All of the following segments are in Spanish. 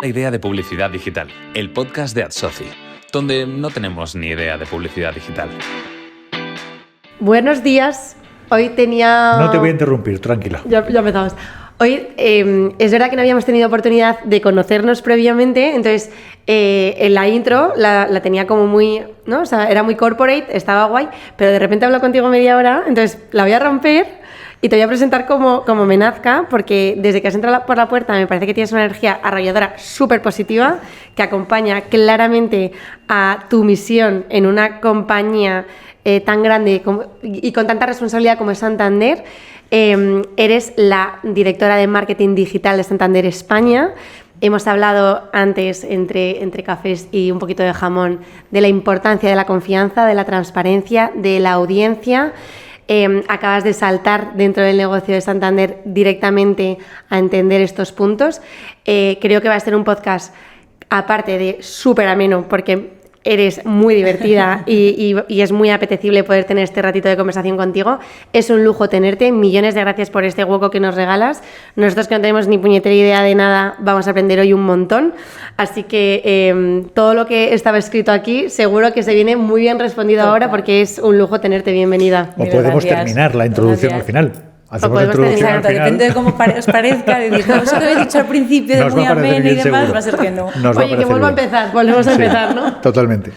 La idea de publicidad digital, el podcast de Adsoci, donde no tenemos ni idea de publicidad digital. Buenos días. Hoy tenía... No te voy a interrumpir, tranquila. Ya empezamos. Hoy es verdad que no habíamos tenido oportunidad de conocernos previamente, entonces en la intro la tenía como muy, ¿no? O sea, era muy corporate, estaba guay, pero de repente hablo contigo media hora, entonces la voy a romper y te voy a presentar como me nazca, porque desde que has entrado por la puerta me parece que tienes una energía arrolladora súper positiva que acompaña claramente a tu misión en una compañía tan grande y con tanta responsabilidad como es Santander. Eres la directora de marketing digital de Santander España. Hemos hablado antes, entre cafés y un poquito de jamón, de la importancia de la confianza, de la transparencia, de la audiencia. Acabas de saltar dentro del negocio de Santander directamente a entender estos puntos. Creo que va a ser un podcast, aparte de súper ameno, porque eres muy divertida y es muy apetecible poder tener este ratito de conversación contigo. Es un lujo tenerte. Millones de gracias por este hueco que nos regalas. Nosotros, que no tenemos ni puñetera idea de nada, vamos a aprender hoy un montón. Así que todo lo que estaba escrito aquí seguro que se viene muy bien respondido ahora, porque es un lujo tenerte. Bienvenida. O podemos terminar la introducción al final. Hacemos la introducción al final. Depende de cómo os parezca. Decir, no, eso que habéis dicho al principio de muy ameno y demás, seguro. Va a ser que no. Oye, que vuelva a empezar, volvemos a empezar, ¿no? Totalmente.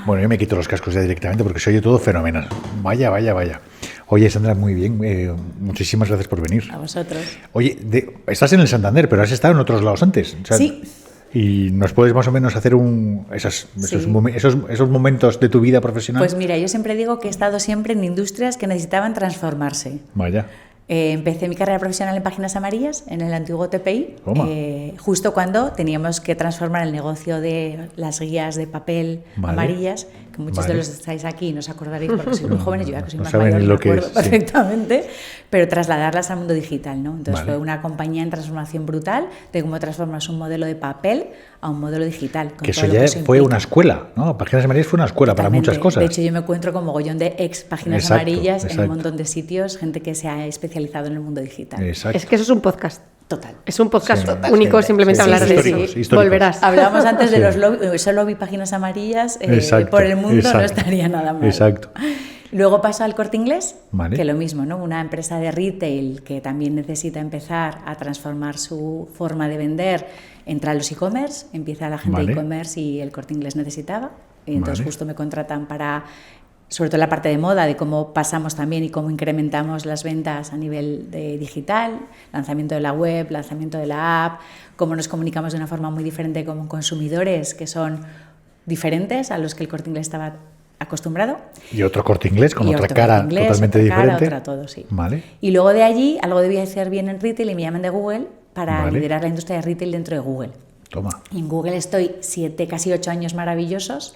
Bueno, yo me quito los cascos ya directamente porque se oye todo fenomenal. Vaya. Oye, Sandra, muy bien. Muchísimas gracias por venir. A vosotros. Oye, estás en el Santander, pero has estado en otros lados antes. O sea, sí. ¿Y nos puedes más o menos hacer esos momentos de tu vida profesional? Pues mira, yo siempre digo que he estado siempre en industrias que necesitaban transformarse. Vaya. Empecé mi carrera profesional en Páginas Amarillas, en el antiguo TPI, justo cuando teníamos que transformar el negocio de las guías de papel amarillas, que muchos de los que estáis aquí no os acordaréis porque sois muy jóvenes, yo ya que soy más mayor, me acuerdo perfectamente, pero trasladarlas al mundo digital, ¿no? Entonces fue una compañía en transformación brutal de cómo transformas un modelo de papel a un modelo digital. Que eso ya fue una escuela, ¿no? Páginas Amarillas fue una escuela para muchas cosas. De hecho, yo me encuentro con mogollón de ex Páginas Amarillas en un montón de sitios, gente que se ha especializado en el mundo digital. Exacto. Es que eso es un podcast. Total. Es un podcast único, simplemente hablar de eso. Volverás. Hablábamos antes de los lobby, solo vi Páginas Amarillas por el mundo, no estaría nada mal. Exacto. Luego pasó al Corte Inglés, que lo mismo, ¿no? Una empresa de retail que también necesita empezar a transformar su forma de vender. Entra a los e-commerce, empieza la gente de e-commerce y el Corte Inglés necesitaba. Y entonces justo me contratan para, sobre todo la parte de moda, de cómo pasamos también y cómo incrementamos las ventas a nivel de digital, lanzamiento de la web, lanzamiento de la app, cómo nos comunicamos de una forma muy diferente como consumidores que son diferentes a los que el Corte Inglés estaba acostumbrado. Y otro Corte Inglés con otra cara totalmente diferente. Otra todo, sí. Vale. Y luego de allí algo debía hacer bien en retail y me llaman de Google para liderar la industria de retail dentro de Google. Toma. Y en Google estoy 7, casi 8 años maravillosos,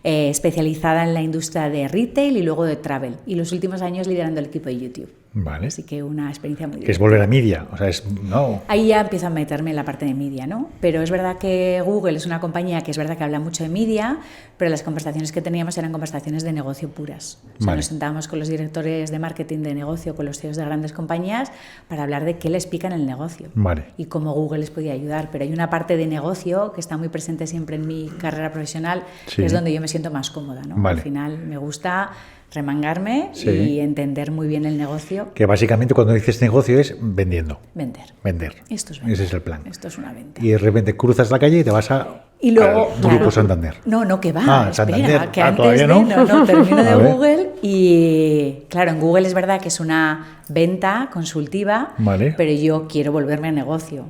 especializada en la industria de retail y luego de travel. Y los últimos años liderando el equipo de YouTube. Vale. Así que una experiencia muy divertida. Es volver a media, o sea, no. Ahí ya empiezo a meterme en la parte de media, ¿no? Pero es verdad que Google es una compañía que es verdad que habla mucho de media, pero las conversaciones que teníamos eran conversaciones de negocio puras. O sea, nos sentábamos con los directores de marketing de negocio, con los CEOs de grandes compañías, para hablar de qué les pica en el negocio y cómo Google les podía ayudar. Pero hay una parte de negocio que está muy presente siempre en mi carrera profesional, que es donde yo me siento más cómoda, ¿no? Al final me gusta remangarme y entender muy bien el negocio. Que básicamente cuando dices negocio es vendiendo. Vender. Esto es vender. Ese es el plan. Esto es una venta. Y de repente cruzas la calle y te vas al Grupo Santander. No, que va. Santander. Que antes todavía no. No, termino de Google y claro, en Google es verdad que es una venta consultiva, pero yo quiero volverme a negocio.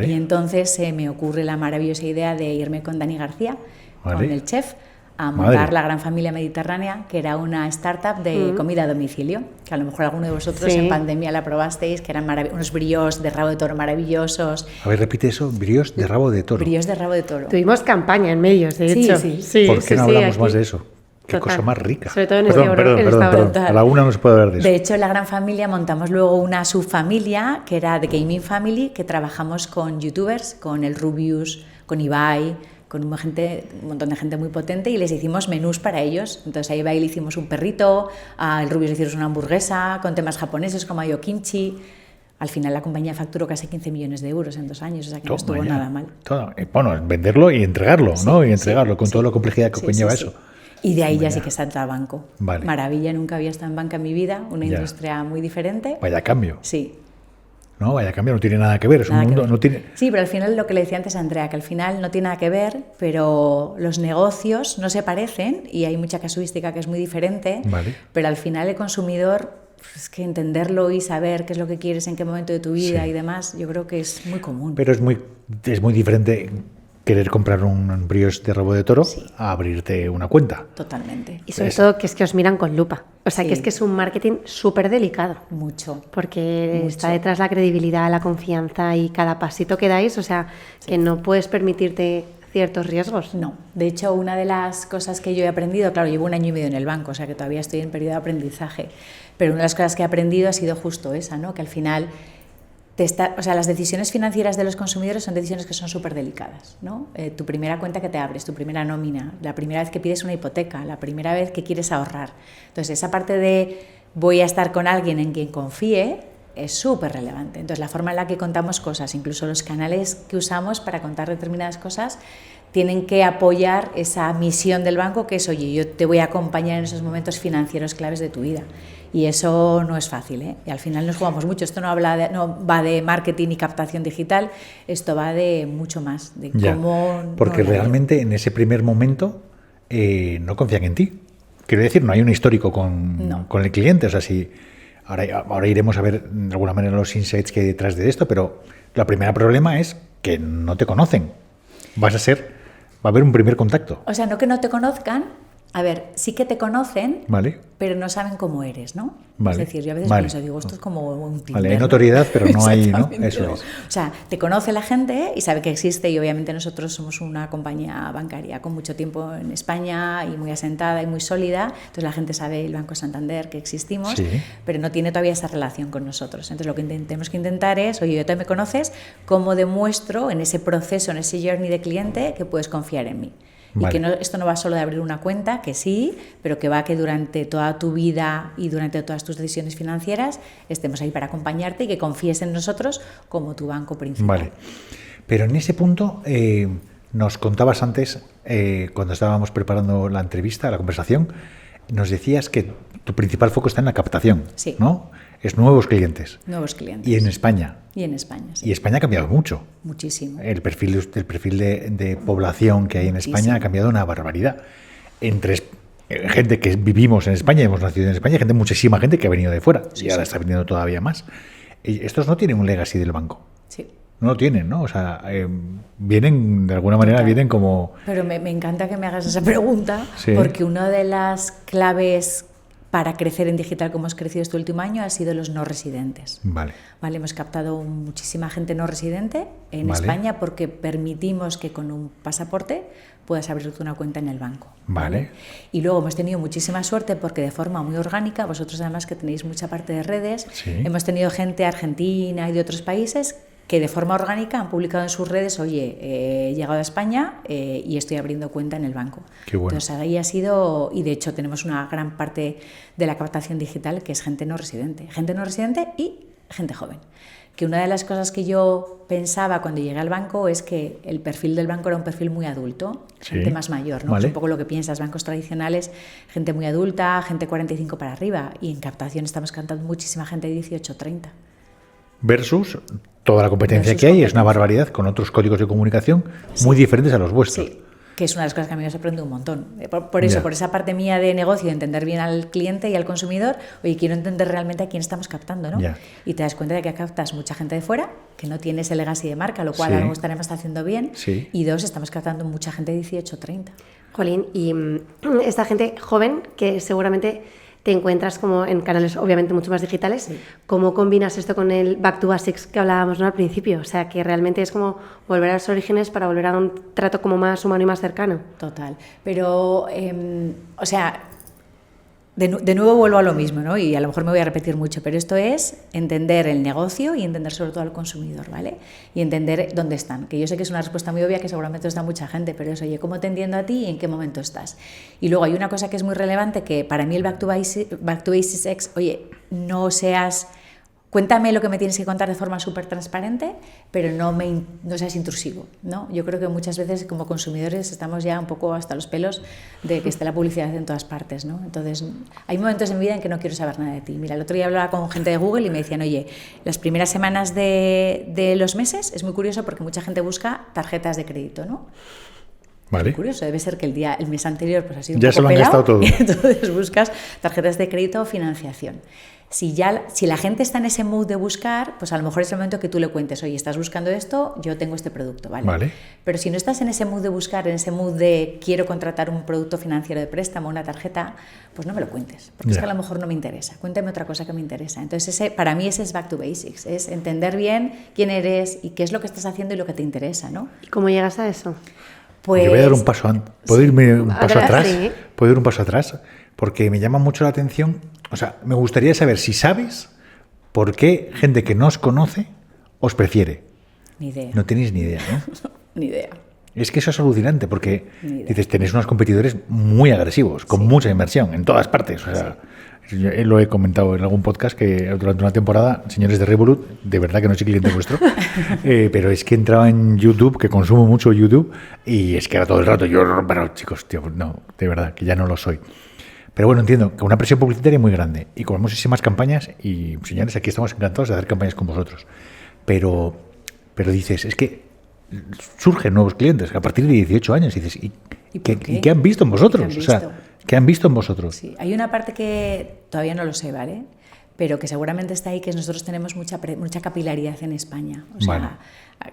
Y entonces me ocurre la maravillosa idea de irme con Dani García, con el chef, a montar la Gran Familia Mediterránea, que era una startup de comida a domicilio, que a lo mejor alguno de vosotros en pandemia la probasteis, que eran unos brioches de rabo de toro maravillosos. A ver, repite eso, brioches de rabo de toro. Brioches de rabo de toro. Tuvimos campaña en medios, de hecho. Sí. ¿Por qué no hablamos más de eso? Qué cosa más rica. Sobre todo en perdón. A la una no se puede hablar de eso. De hecho, en la Gran Familia montamos luego una subfamilia, que era The Gaming Family, que trabajamos con youtubers, con el Rubius, con Ibai, con un montón de gente muy potente, y les hicimos menús para ellos. Entonces a Ibai le hicimos un perrito, al Rubius le hicimos una hamburguesa, con temas japoneses como Ayo Kimchi. Al final la compañía facturó casi 15 millones de euros en 2 años, o sea que no estuvo nada mal. Bueno, venderlo y entregarlo, ¿no? Y entregarlo con toda la complejidad que conlleva eso. Y de ahí ya sí que está entrado al banco. Vale. Maravilla, nunca había estado en banca en mi vida, una industria muy diferente. Vaya cambio. Sí. No, vaya cambio, no tiene nada que ver, es un mundo, no tiene... Sí, pero al final lo que le decía antes a Andrea, que al final no tiene nada que ver, pero los negocios no se parecen y hay mucha casuística que es muy diferente, pero al final el consumidor... Es que entenderlo y saber qué es lo que quieres en qué momento de tu vida y demás, yo creo que es muy común. Pero es muy diferente querer comprar un brioche de rabo de toro a abrirte una cuenta. Totalmente. Y sobre todo que es que os miran con lupa. O sea, que es que es un marketing súper delicado. Mucho. Porque está detrás la credibilidad, la confianza y cada pasito que dais, o sea, que no puedes permitirte ciertos riesgos. No. De hecho, una de las cosas que yo he aprendido, claro, llevo 1 año y medio en el banco, o sea que todavía estoy en periodo de aprendizaje, pero una de las cosas que he aprendido ha sido justo esa, ¿no? Que al final las decisiones financieras de los consumidores son decisiones que son súper delicadas, ¿no? Tu primera cuenta que te abres, tu primera nómina, la primera vez que pides una hipoteca, la primera vez que quieres ahorrar. Entonces, esa parte de voy a estar con alguien en quien confíe es súper relevante. Entonces, la forma en la que contamos cosas, incluso los canales que usamos para contar determinadas cosas, tienen que apoyar esa misión del banco, que es, oye, yo te voy a acompañar en esos momentos financieros claves de tu vida. Y eso no es fácil, ¿eh? Y al final nos jugamos mucho. Esto no va de marketing y captación digital, esto va de mucho más, de cómo... Porque realmente en ese primer momento no confían en ti. Quiero decir, no hay un histórico con el cliente. O sea, si ahora iremos a ver de alguna manera los insights que hay detrás de esto, pero el primer problema es que no te conocen. Va a haber un primer contacto. O sea, no que no te conozcan. A ver, sí que te conocen, pero no saben cómo eres, ¿no? Vale. Es decir, yo a veces pienso, digo, esto es como un Tinder, hay notoriedad, pero no hay, ¿no? Eso es. O sea, te conoce la gente y sabe que existe, y obviamente nosotros somos una compañía bancaria con mucho tiempo en España y muy asentada y muy sólida, entonces la gente sabe el Banco Santander que existimos, pero no tiene todavía esa relación con nosotros. Entonces lo que tenemos que intentar es, oye, tú me conoces, ¿cómo demuestro en ese proceso, en ese journey de cliente que puedes confiar en mí? Y que esto no va solo de abrir una cuenta, que sí, pero que va que durante toda tu vida y durante todas tus decisiones financieras estemos ahí para acompañarte y que confíes en nosotros como tu banco principal. Vale. Pero en ese punto nos contabas antes, cuando estábamos preparando la entrevista, la conversación, nos decías que tu principal foco está en la captación, ¿no? Es nuevos clientes. Nuevos clientes. Y en España. Y en España, sí. Y España ha cambiado mucho. Muchísimo. El perfil de población que hay en España ha cambiado una barbaridad. Entre gente que vivimos en España, hemos nacido en España, muchísima gente que ha venido de fuera. Y ahora está viniendo todavía más. Y estos no tienen un legacy del banco. Sí. No lo tienen, ¿no? O sea, vienen, de alguna manera, vienen como... Pero me encanta que me hagas esa pregunta, porque una de las claves para crecer en digital como hemos crecido este último año ha sido los no residentes. Vale. Hemos captado muchísima gente no residente en España porque permitimos que con un pasaporte puedas abrirte una cuenta en el banco. Vale. Y luego hemos tenido muchísima suerte porque de forma muy orgánica, vosotros además que tenéis mucha parte de redes, hemos tenido gente argentina y de otros países que de forma orgánica han publicado en sus redes, oye, he llegado a España y estoy abriendo cuenta en el banco. Qué bueno. Entonces ahí ha sido, y de hecho tenemos una gran parte de la captación digital que es gente no residente y gente joven. Que una de las cosas que yo pensaba cuando llegué al banco es que el perfil del banco era un perfil muy adulto, gente más mayor, ¿no? Es un poco lo que piensas, bancos tradicionales, gente muy adulta, gente 45 para arriba, y en captación estamos captando muchísima gente de 18-30. Versus toda la competencia que hay, es una barbaridad, con otros códigos de comunicación muy diferentes a los vuestros. Sí, que es una de las cosas que a mí me sorprende un montón. Por eso, por esa parte mía de negocio, de entender bien al cliente y al consumidor, oye, quiero entender realmente a quién estamos captando, ¿no? Y te das cuenta de que captas mucha gente de fuera, que no tiene ese legacy de marca, lo cual algo estaremos haciendo bien, y dos, estamos captando mucha gente de 18-30. Jolín, y esta gente joven que seguramente te encuentras como en canales obviamente mucho más digitales, ¿cómo combinas esto con el back to basics que hablábamos, ¿no?, al principio? O sea, que realmente es como volver a los orígenes para volver a un trato como más humano y más cercano. Total, pero, o sea, de nuevo vuelvo a lo mismo, ¿no? Y a lo mejor me voy a repetir mucho, pero esto es entender el negocio y entender sobre todo al consumidor, ¿vale? Y entender dónde están, que yo sé que es una respuesta muy obvia que seguramente os da mucha gente, pero es, oye, ¿cómo te entiendo a ti y en qué momento estás? Y luego hay una cosa que es muy relevante, que para mí el Back to Basics es, oye, no seas Cuéntame lo que me tienes que contar de forma súper transparente, pero no seas intrusivo, ¿no? Yo creo que muchas veces como consumidores estamos ya un poco hasta los pelos de que esté la publicidad en todas partes, ¿no? Entonces, hay momentos en mi vida en que no quiero saber nada de ti. Mira, el otro día hablaba con gente de Google y me decían, oye, las primeras semanas de los meses es muy curioso porque mucha gente busca tarjetas de crédito, ¿no? Vale. Es curioso, debe ser que el mes anterior pues ha sido un ya poco se lo han pelado, gastado todo. Entonces buscas tarjetas de crédito o financiación. Si la gente está en ese mood de buscar, pues a lo mejor es el momento que tú le cuentes, oye, estás buscando esto, yo tengo este producto, ¿vale? Pero si no estás en ese mood de buscar, en ese mood de quiero contratar un producto financiero de préstamo, una tarjeta, pues no me lo cuentes, porque es que a lo mejor no me interesa. Cuéntame otra cosa que me interesa. Entonces, para mí ese es back to basics, es entender bien quién eres y qué es lo que estás haciendo y lo que te interesa, ¿no? ¿Y cómo llegas a eso? Pues, yo voy a dar un paso ¿Puedo irme un paso atrás? Sí. ¿Puedo ir un paso atrás? Porque me llama mucho la atención. O sea, me gustaría saber si sabes por qué gente que no os conoce os prefiere. Ni idea. No tenéis ni idea, ¿no? Ni idea. Es que eso es alucinante porque dices, tenéis unos competidores muy agresivos, con mucha inversión en todas partes. O sea, yo lo he comentado en algún podcast que durante una temporada, señores de Revolut, de verdad que no soy cliente vuestro, pero es que entraba en YouTube, que consumo mucho YouTube, y es que era todo el rato yo, pero chicos, tío, no, de verdad, que ya no lo soy. Pero bueno, entiendo que una presión publicitaria muy grande y con muchísimas campañas, y señores, aquí estamos encantados de hacer campañas con vosotros. Pero dices, es que surgen nuevos clientes a partir de 18 años y dices, ¿y qué han visto en vosotros? O sea, ¿qué han visto en vosotros? Sí, hay una parte que todavía no lo sé, ¿vale? Pero que seguramente está ahí, que nosotros tenemos mucha capilaridad en España. O sea,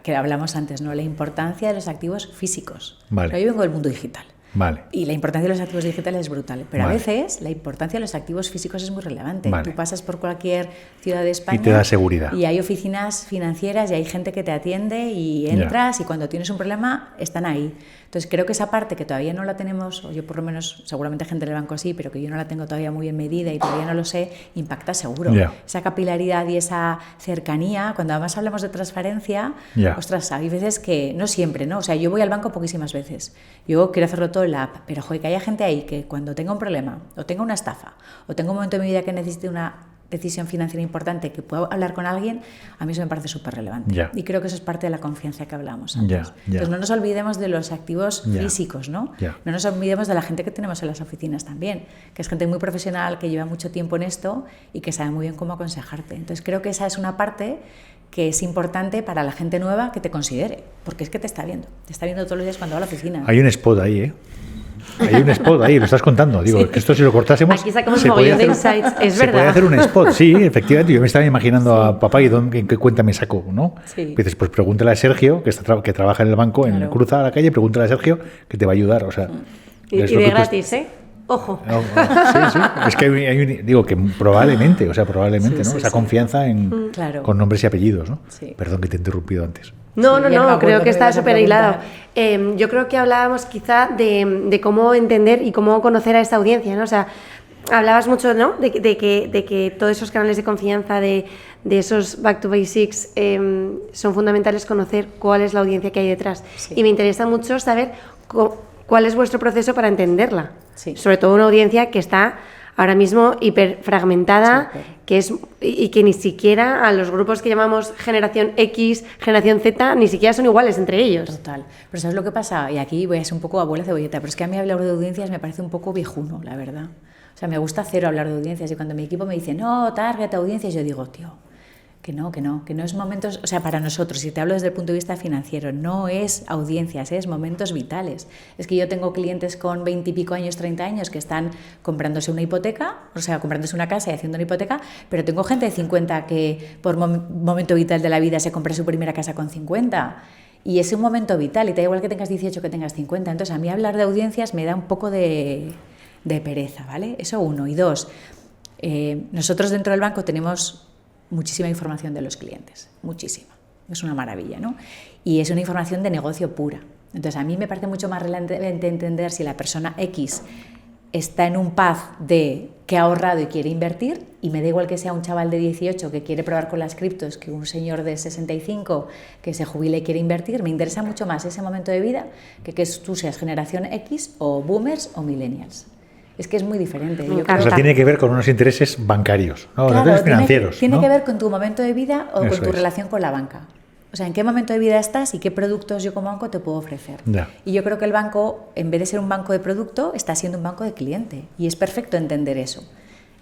que hablamos antes, ¿no? La importancia de los activos físicos. Vale. Pero yo vengo del mundo digital. Vale. Y la importancia de los activos digitales es brutal, pero a veces la importancia de los activos físicos es muy relevante. Tú pasas por cualquier ciudad de España y te da seguridad. Y hay oficinas financieras y hay gente que te atiende y entras y cuando tienes un problema están ahí. Entonces creo que esa parte que todavía no la tenemos, o yo por lo menos, seguramente gente del banco sí, pero que yo no la tengo todavía muy en medida y todavía no lo sé, impacta seguro. Esa capilaridad y esa cercanía, cuando además hablamos de transparencia, ostras, hay veces que, no siempre, ¿no? O sea, yo voy al banco poquísimas veces. Yo quiero hacerlo todo en la app, pero joder, que haya gente ahí que cuando tenga un problema, o tenga una estafa, o tenga un momento de mi vida que necesite una decisión financiera importante, que puedo hablar con alguien, a mí eso me parece súper relevante. Y creo que eso es parte de la confianza que hablábamos antes. Entonces no nos olvidemos de los activos físicos, ¿no? No nos olvidemos de la gente que tenemos en las oficinas también, que es gente muy profesional, que lleva mucho tiempo en esto y que sabe muy bien cómo aconsejarte. Entonces creo que esa es una parte que es importante para la gente nueva que te considere, porque es que te está viendo todos los días cuando va a la oficina. Hay un spot ahí, ¿eh? Hay un spot ahí, lo estás contando. Digo, que esto si lo cortásemos. Aquí sacamos un mogollón de insights, es verdad. Se puede hacer un spot, sí, efectivamente. Yo me estaba imaginando a papá y en qué cuenta me saco, ¿no? Dices, pues pregúntale a Sergio, que trabaja en el banco, en cruza a la calle, pregúntale a Sergio que te va a ayudar. O sea, y de gratis, ¿eh? Ojo. Sí. Es que digo que probablemente, ¿no? Esa confianza con nombres y apellidos, ¿no? Perdón que te he interrumpido antes. No, creo que está súper hilado. Yo creo que hablábamos quizá de cómo entender y cómo conocer a esta audiencia, ¿no? O sea, hablabas mucho, ¿no? De que todos esos canales de confianza, de esos back to basics, son fundamentales conocer cuál es la audiencia que hay detrás. Y me interesa mucho saber cuál es vuestro proceso para entenderla. Sobre todo una audiencia que está ahora mismo hiper fragmentada, y que ni siquiera a los grupos que llamamos generación X, generación Z, ni siquiera son iguales entre ellos. Total. Pero ¿sabes lo que pasa? Y aquí voy a ser un poco abuela cebolleta, pero es que a mí hablar de audiencias me parece un poco viejuno, la verdad. O sea, me gusta cero hablar de audiencias, y cuando mi equipo me dice, no, target audiencias, yo digo, tío, que no es momentos, o sea, para nosotros, si te hablo desde el punto de vista financiero, no es audiencias, es momentos vitales. Es que yo tengo clientes con 20 y pico años, 30 años, que están comprándose una hipoteca, o sea, comprándose una casa y haciendo una hipoteca, pero tengo gente de 50 que por momento vital de la vida se compra su primera casa con 50. Y es un momento vital, y te da igual que tengas 18 que tengas 50. Entonces, a mí hablar de audiencias me da un poco de pereza, ¿vale? Eso uno. Y dos, nosotros dentro del banco tenemos muchísima información de los clientes, muchísima. Es una maravilla, ¿no? Y es una información de negocio pura. Entonces, a mí me parece mucho más relevante entender si la persona X está en un path de que ha ahorrado y quiere invertir, y me da igual que sea un chaval de 18 que quiere probar con las criptos que un señor de 65 que se jubile y quiere invertir. Me interesa mucho más ese momento de vida que tú seas generación X o boomers o millennials. Es que es muy diferente. O sea, tiene que ver con unos intereses bancarios, ¿no? Claro, Intereses financieros. Tiene ¿no? que ver con tu momento de vida o Eso con tu es. relación con la banca. O sea, en qué momento de vida estás y qué productos yo como banco te puedo ofrecer. Ya. Y yo creo que el banco, en vez de ser un banco de producto, está siendo un banco de cliente. Y es perfecto entender eso.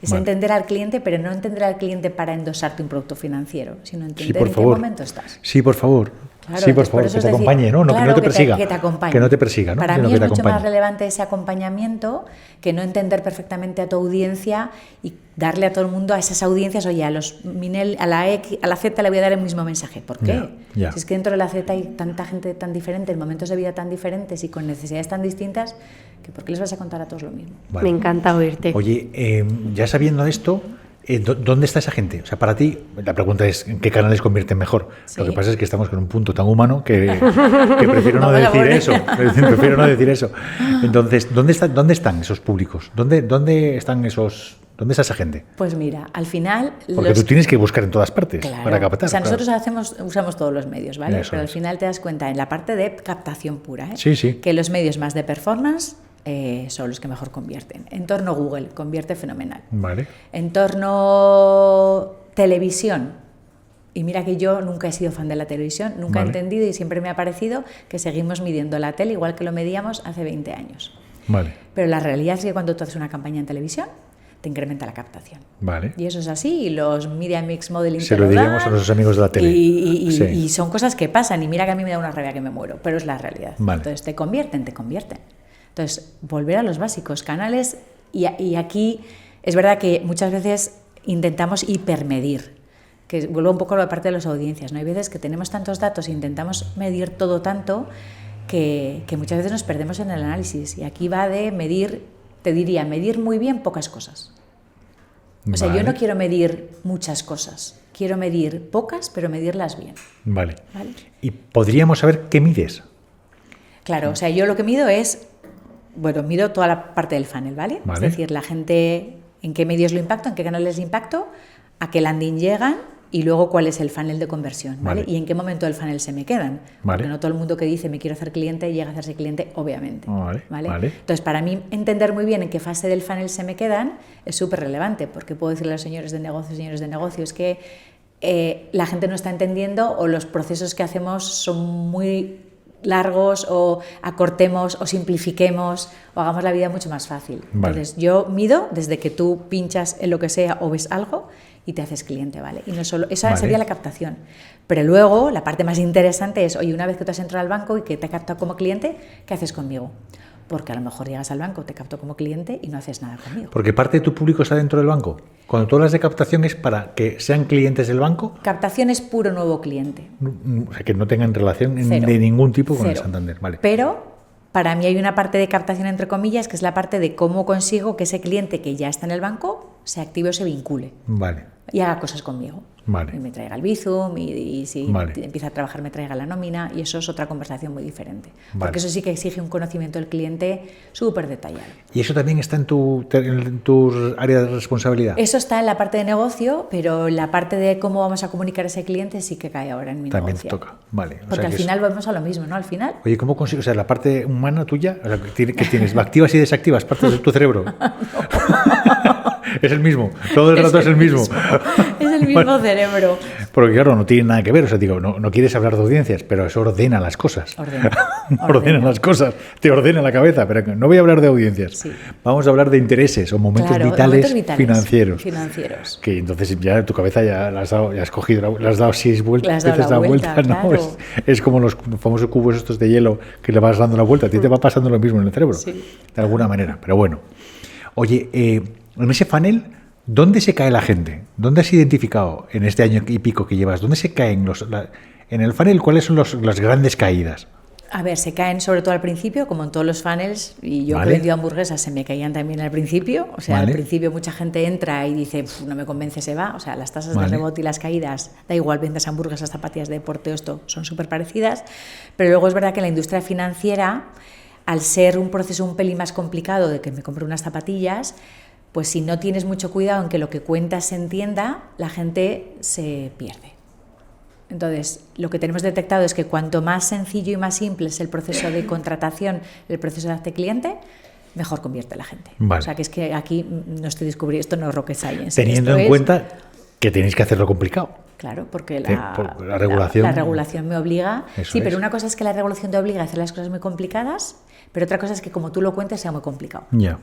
Es entender al cliente, pero no entender al cliente para endosarte un producto financiero, sino entender en qué momento estás. Sí, por favor. Claro, sí, por favor, que te acompañe, ¿no? Claro, que no te persiga. Que te acompañe. Que no te persiga, ¿no? Para Sino mí que es te mucho acompañe. más relevante ese acompañamiento que no entender perfectamente a tu audiencia y darle a todo el mundo, a esas audiencias, oye, a la X, a la Z le voy a dar el mismo mensaje. ¿Por qué? Ya. Si es que dentro de la Z hay tanta gente tan diferente, en momentos de vida tan diferentes y con necesidades tan distintas, que ¿por qué les vas a contar a todos lo mismo? Vale. Me encanta oírte. Oye, ya sabiendo esto, ¿dónde está esa gente? O sea, para ti, la pregunta es ¿en qué canales convierten mejor? Sí. Lo que pasa es que estamos con un punto tan humano que prefiero no No me la decir pone. eso. Prefiero no decir eso. Entonces, ¿dónde están esos públicos? ¿Dónde está esa gente? Pues mira, al final... Porque tú tienes que buscar en todas partes Claro. para captar. O sea, claro. nosotros usamos todos los medios, ¿vale? Eso Pero al es. final te das cuenta en la parte de captación pura, ¿eh? Sí, sí. Que los medios más de performance son los que mejor convierten. Entorno Google convierte fenomenal. Vale. Entorno televisión. Y mira que yo nunca he sido fan de la televisión, nunca Vale. he entendido y siempre me ha parecido que seguimos midiendo la tele igual que lo medíamos hace 20 años. Vale. Pero la realidad es que cuando tú haces una campaña en televisión, te incrementa la captación. Vale. Y eso es así, y los Media Mix Modeling Se te lo diremos dan, a nuestros amigos de la tele. Sí. Y son cosas que pasan, y mira que a mí me da una rabia que me muero, pero es la realidad. Vale. Entonces te convierten. Entonces, volver a los básicos, canales, y aquí es verdad que muchas veces intentamos hipermedir, que vuelvo un poco a la parte de las audiencias, ¿no? Hay veces que tenemos tantos datos e intentamos medir todo tanto que muchas veces nos perdemos en el análisis, y aquí va de medir, te diría, medir muy bien pocas cosas. O sea, Vale. yo no quiero medir muchas cosas, quiero medir pocas, pero medirlas bien. Vale. ¿Vale? ¿Y podríamos saber qué mides? Claro, o sea, yo lo que mido es, bueno, mido toda la parte del funnel, ¿vale? Vale. Es decir, la gente, en qué medios lo impacto, en qué canales lo impacto, a qué landing llegan y luego cuál es el funnel de conversión, ¿vale? Vale. Y en qué momento del funnel se me quedan. Vale. Porque no todo el mundo que dice me quiero hacer cliente llega a hacerse cliente, obviamente. Vale. Entonces, para mí, entender muy bien en qué fase del funnel se me quedan es súper relevante, porque puedo decirle a los señores de negocios, que la gente no está entendiendo o los procesos que hacemos son muy largos, o acortemos o simplifiquemos o hagamos la vida mucho más fácil. Vale. Entonces yo mido desde que tú pinchas en lo que sea o ves algo y te haces cliente, ¿vale? Y no solo, esa Vale. sería la captación. Pero luego la parte más interesante es, oye, una vez que tú has entrado al banco y que te he captado como cliente, ¿qué haces conmigo? Porque a lo mejor llegas al banco, te capto como cliente y no haces nada conmigo. Porque parte de tu público está dentro del banco. Cuando tú hablas de captación es para que sean clientes del banco, Captación es puro nuevo cliente. o sea, que no tengan relación Cero. de ningún tipo con el Cero. Santander. Vale. Pero para mí hay una parte de captación entre comillas, que es la parte de cómo consigo que ese cliente que ya está en el banco se active o se vincule Vale. y haga cosas conmigo. Vale. Y me traiga el Bizum y si Vale. empieza a trabajar me traiga la nómina, y eso es otra conversación muy diferente. Vale. Porque eso sí que exige un conocimiento del cliente súper detallado. ¿Y eso también está en tu área de responsabilidad? Eso está en la parte de negocio, pero la parte de cómo vamos a comunicar a ese cliente sí que cae ahora en mi También negocio. toca. Vale. O Porque sea, al que final volvemos a lo mismo, ¿no? Al final... Oye, ¿cómo consigues? O sea, la parte humana tuya, o sea, ¿qué tienes? ¿Activas y desactivas parte de tu cerebro? Es el mismo. Todo el rato es el mismo. Es el mismo Bueno, cerebro. porque claro, no tiene nada que ver. O sea, digo, no quieres hablar de audiencias, pero eso ordena las cosas. Ordena las cosas. Te ordena la cabeza. Pero no voy a hablar de audiencias. Sí. Vamos a hablar de intereses o momentos, Claro, vitales, momentos financieros. Financieros. Que entonces ya tu cabeza ya la has dado, ya has cogido, le has dado 6 vueltas, Le has dado veces la la vuelta, vuelta, ¿no? claro. Es como los famosos cubos estos de hielo que le vas dando la vuelta. A ti te va pasando lo mismo en el cerebro, Sí. de alguna manera. Pero bueno. Oye, en ese funnel, ¿dónde se cae la gente? ¿Dónde has identificado en este año y pico que llevas? ¿Dónde se caen en el funnel? ¿Cuáles son las grandes caídas? A ver, se caen sobre todo al principio, como en todos los funnels, y yo Vale. que he vendido hamburguesas se me caían también al principio. O sea, Vale. al principio mucha gente entra y dice, no me convence, se va. O sea, las tasas Vale. de rebote y las caídas, da igual, vendas hamburguesas, zapatillas de deporte o esto, son súper parecidas. Pero luego es verdad que la industria financiera, al ser un proceso un pelín más complicado de que me compre unas zapatillas, pues si no tienes mucho cuidado en que lo que cuentas se entienda, la gente se pierde. Entonces, lo que tenemos detectado es que cuanto más sencillo y más simple es el proceso de contratación, el proceso de hazte cliente, mejor convierte a la gente. Vale. O sea, que es que aquí no estoy descubriendo, esto no es rocket science. Teniendo en cuenta que tenéis que hacerlo complicado. Claro, porque la regulación... La regulación me obliga. Sí, pero es. una cosa es que la regulación te obliga a hacer las cosas muy complicadas, pero otra cosa es que como tú lo cuentes sea muy complicado. Ya.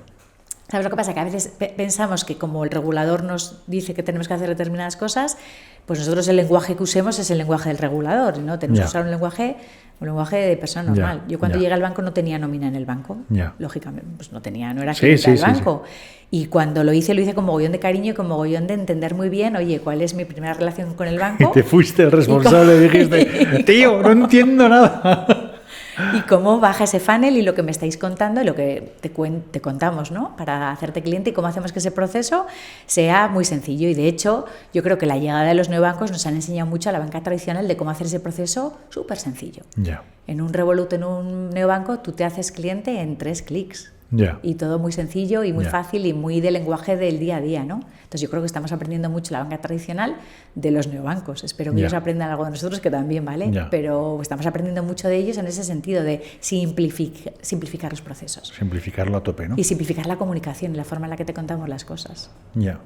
¿Sabes lo que pasa? Que a veces pensamos que como el regulador nos dice que tenemos que hacer determinadas cosas, pues nosotros el lenguaje que usemos es el lenguaje del regulador, ¿no? Tenemos que usar un lenguaje de persona normal. Yo cuando llegué al banco no tenía nómina en el banco, lógicamente, pues no era cliente del banco. Y cuando lo hice con mogollón de cariño y con mogollón de entender muy bien, oye, ¿cuál es mi primera relación con el banco? Y te fuiste el responsable y dijiste, tío, no entiendo nada. Y cómo baja ese funnel y lo que me estáis contando y lo que te contamos, ¿no? Para hacerte cliente y cómo hacemos que ese proceso sea muy sencillo. Y de hecho, yo creo que la llegada de los neobancos nos han enseñado mucho a la banca tradicional de cómo hacer ese proceso súper sencillo. Ya. En un Revolut, en un neobanco, tú te haces cliente en 3 clics. Ya. Y todo muy sencillo y muy fácil y muy del lenguaje del día a día, ¿no? Entonces yo creo que estamos aprendiendo mucho la banca tradicional de los neobancos. Espero que ellos aprendan algo de nosotros, que también, ¿vale? Pero estamos aprendiendo mucho de ellos en ese sentido de simplificar los procesos. Simplificarlo a tope, ¿no? Y simplificar la comunicación y la forma en la que te contamos las cosas. Ya.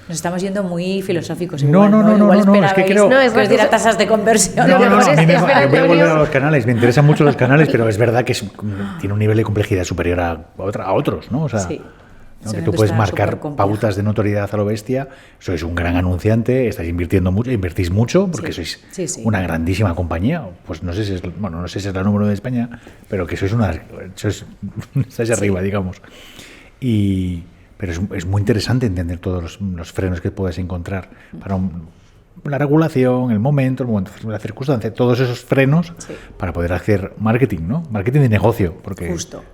Nos estamos yendo muy filosóficos. No, es que creo... No, es que os dirá tasas de conversión. A mí voy a volver a los canales, me interesan mucho los canales, pero es verdad que tiene un nivel de complejidad superior a otros, ¿no? O sea, ¿no? Que tú puedes marcar pautas de notoriedad a lo bestia, sois un gran anunciante, estáis invirtiendo mucho, invertís mucho, porque sois una grandísima compañía, pues no sé si es la número de España, pero que estáis arriba, digamos. Pero es muy interesante entender todos los frenos que puedes encontrar para la regulación, el momento, la circunstancia, todos esos frenos para poder hacer marketing, ¿no? Marketing de negocio, porque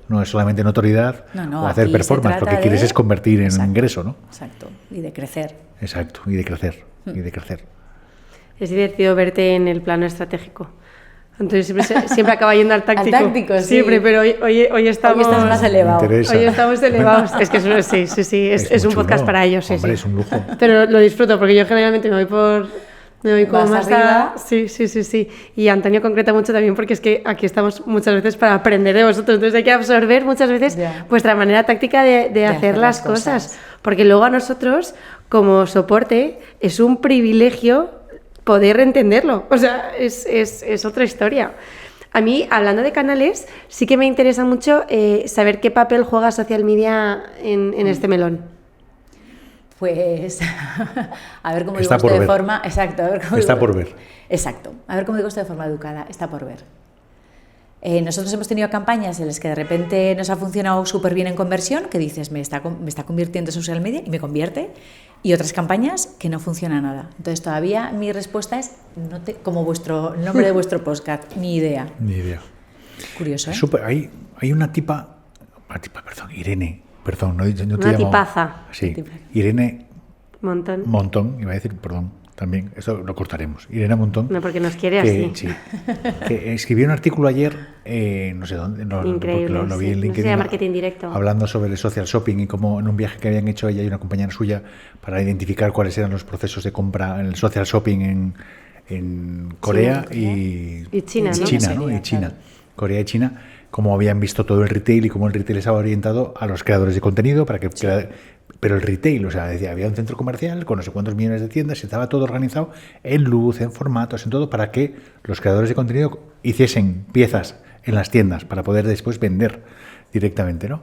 no es solamente notoriedad o hacer performance, lo que quieres es convertir en ingreso, ¿no? Exacto, y de crecer. Exacto, y de crecer. Es divertido verte en el plano estratégico. Entonces siempre acaba yendo al táctico. Al táctico, sí. Siempre, pero hoy estamos más elevados. Hoy estamos elevados. Es que es un podcast para ellos. Hombre, es un lujo. Pero lo disfruto porque yo generalmente me voy como más arriba. Sí. Y Antonio concreta mucho también porque es que aquí estamos muchas veces para aprender de vosotros. Entonces hay que absorber muchas veces vuestra manera táctica de hacer las cosas. Porque luego a nosotros, como soporte, es un privilegio poder entenderlo, o sea, es otra historia. A mí, hablando de canales, sí que me interesa mucho saber qué papel juega social media en este melón. Pues, a ver cómo digo esto de forma... Exacto, a ver cómo está por ver. Exacto, a ver cómo digo esto de forma educada, está por ver. Nosotros hemos tenido campañas en las que de repente nos ha funcionado súper bien en conversión, que dices, me está convirtiendo social media y me convierte, y otras campañas que no funciona nada. Entonces todavía mi respuesta es, como el nombre de vuestro podcast, ni idea. Ni idea. Curioso, ¿eh? Hay una tipa, Irene, no te una tipaza. Sí, Irene Montón, iba a decir, perdón. También, eso lo cortaremos. Irene Montón. No, porque nos quiere así. Sí, que escribió un artículo ayer, no sé dónde, increíble, lo vi en LinkedIn, no sé, marketing directo. Hablando sobre el social shopping y cómo en un viaje que habían hecho ella y una compañera suya para identificar cuáles eran los procesos de compra en el social shopping en Corea y China, ¿no? China, ¿no? Y China. Corea y China, cómo habían visto todo el retail y cómo el retail estaba orientado a los creadores de contenido para que... Pero el retail, o sea, había un centro comercial con no sé cuántos millones de tiendas y estaba todo organizado en luz, en formatos, en todo, para que los creadores de contenido hiciesen piezas en las tiendas para poder después vender directamente, ¿no?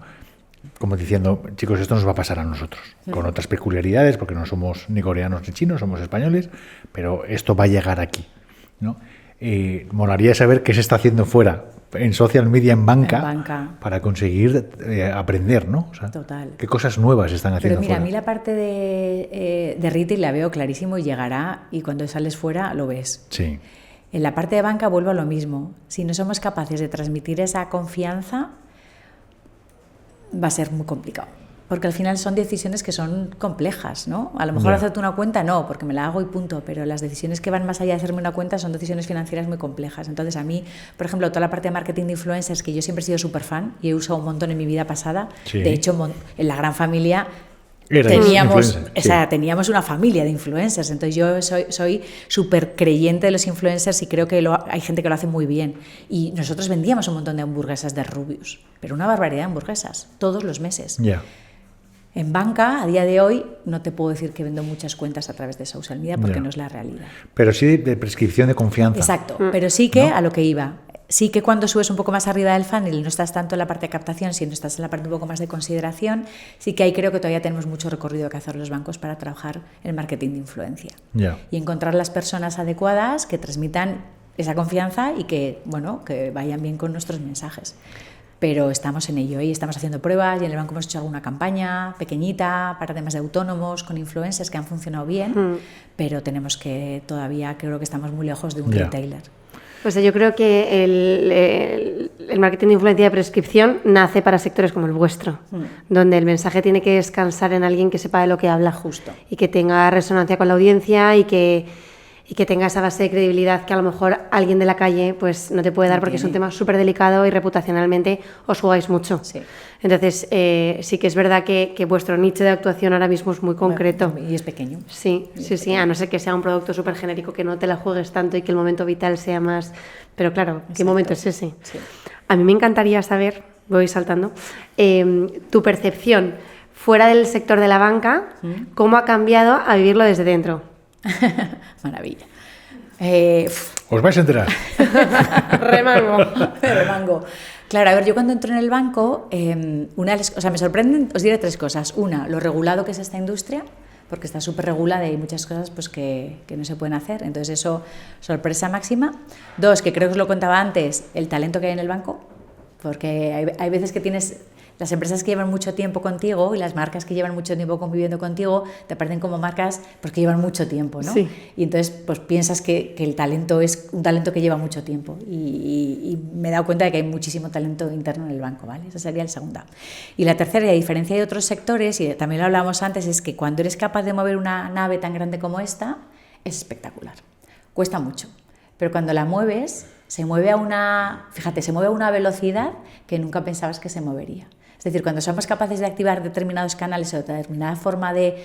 Como diciendo, chicos, esto nos va a pasar a nosotros, con otras peculiaridades, porque no somos ni coreanos ni chinos, somos españoles, pero esto va a llegar aquí, ¿no? Molaría saber qué se está haciendo fuera, en social media, en banca. Para conseguir aprender, ¿no? O sea, total. ¿Qué cosas nuevas están haciendo fuera? Pero mira, fuera? a mí la parte de retail la veo clarísimo y llegará, y cuando sales fuera lo ves. Sí. En la parte de banca vuelvo a lo mismo. Si no somos capaces de transmitir esa confianza, va a ser muy complicado. Porque al final son decisiones que son complejas, ¿no? A lo mejor hacerte una cuenta no, porque me la hago y punto, pero las decisiones que van más allá de hacerme una cuenta son decisiones financieras muy complejas. Entonces a mí, por ejemplo, toda la parte de marketing de influencers, que yo siempre he sido súper fan y he usado un montón en mi vida pasada, de hecho en la gran familia Teníamos una familia de influencers, entonces yo soy súper creyente de los influencers y creo que hay gente que lo hace muy bien. Y nosotros vendíamos un montón de hamburguesas de Rubius, pero una barbaridad de hamburguesas, todos los meses. En banca, a día de hoy, no te puedo decir que vendo muchas cuentas a través de social media porque no es la realidad. Pero sí de prescripción de confianza. Exacto, pero sí que a lo que iba. Sí que cuando subes un poco más arriba del funnel no estás tanto en la parte de captación, sino estás en la parte un poco más de consideración, sí que ahí creo que todavía tenemos mucho recorrido que hacer los bancos para trabajar el marketing de influencia. Y encontrar las personas adecuadas que transmitan esa confianza y que vayan bien con nuestros mensajes. Pero estamos en ello y estamos haciendo pruebas y en el banco hemos hecho alguna campaña pequeñita para temas de autónomos con influencers que han funcionado bien, pero tenemos que todavía, creo que estamos muy lejos de un retailer. Pues yo creo que el marketing de influencia de prescripción nace para sectores como el vuestro, donde el mensaje tiene que descansar en alguien que sepa de lo que habla justo y que tenga resonancia con la audiencia y que tenga esa base de credibilidad que a lo mejor alguien de la calle pues no te puede dar porque es un tema súper delicado y reputacionalmente os jugáis mucho. Sí. Entonces, sí que es verdad que vuestro nicho de actuación ahora mismo es muy concreto. Y es pequeño. Sí, a no ser que sea un producto súper genérico que no te la juegues tanto y que el momento vital sea más... Pero claro, ¿qué momento es ese? Sí. A mí me encantaría saber, voy saltando, tu percepción fuera del sector de la banca, ¿cómo ha cambiado a vivirlo desde dentro? Maravilla. Os vais a enterar. Remango. Claro, a ver, yo cuando entro en el banco, me sorprenden, os diré 3 cosas. Una, lo regulado que es esta industria, porque está súper regulada y hay muchas cosas pues, que no se pueden hacer. Entonces eso, sorpresa máxima. 2, que creo que os lo contaba antes, el talento que hay en el banco, porque hay veces que tienes... Las empresas que llevan mucho tiempo contigo y las marcas que llevan mucho tiempo conviviendo contigo te parecen como marcas pues, que llevan mucho tiempo, ¿no? Sí. Y entonces pues, piensas que el talento es un talento que lleva mucho tiempo y me he dado cuenta de que hay muchísimo talento interno en el banco, ¿vale? Esa sería la segunda. Y la tercera, y a diferencia de otros sectores, y también lo hablábamos antes, es que cuando eres capaz de mover una nave tan grande como esta, es espectacular. Cuesta mucho, pero cuando la mueves, se mueve a una velocidad que nunca pensabas que se movería. Es decir, cuando somos capaces de activar determinados canales o determinada forma de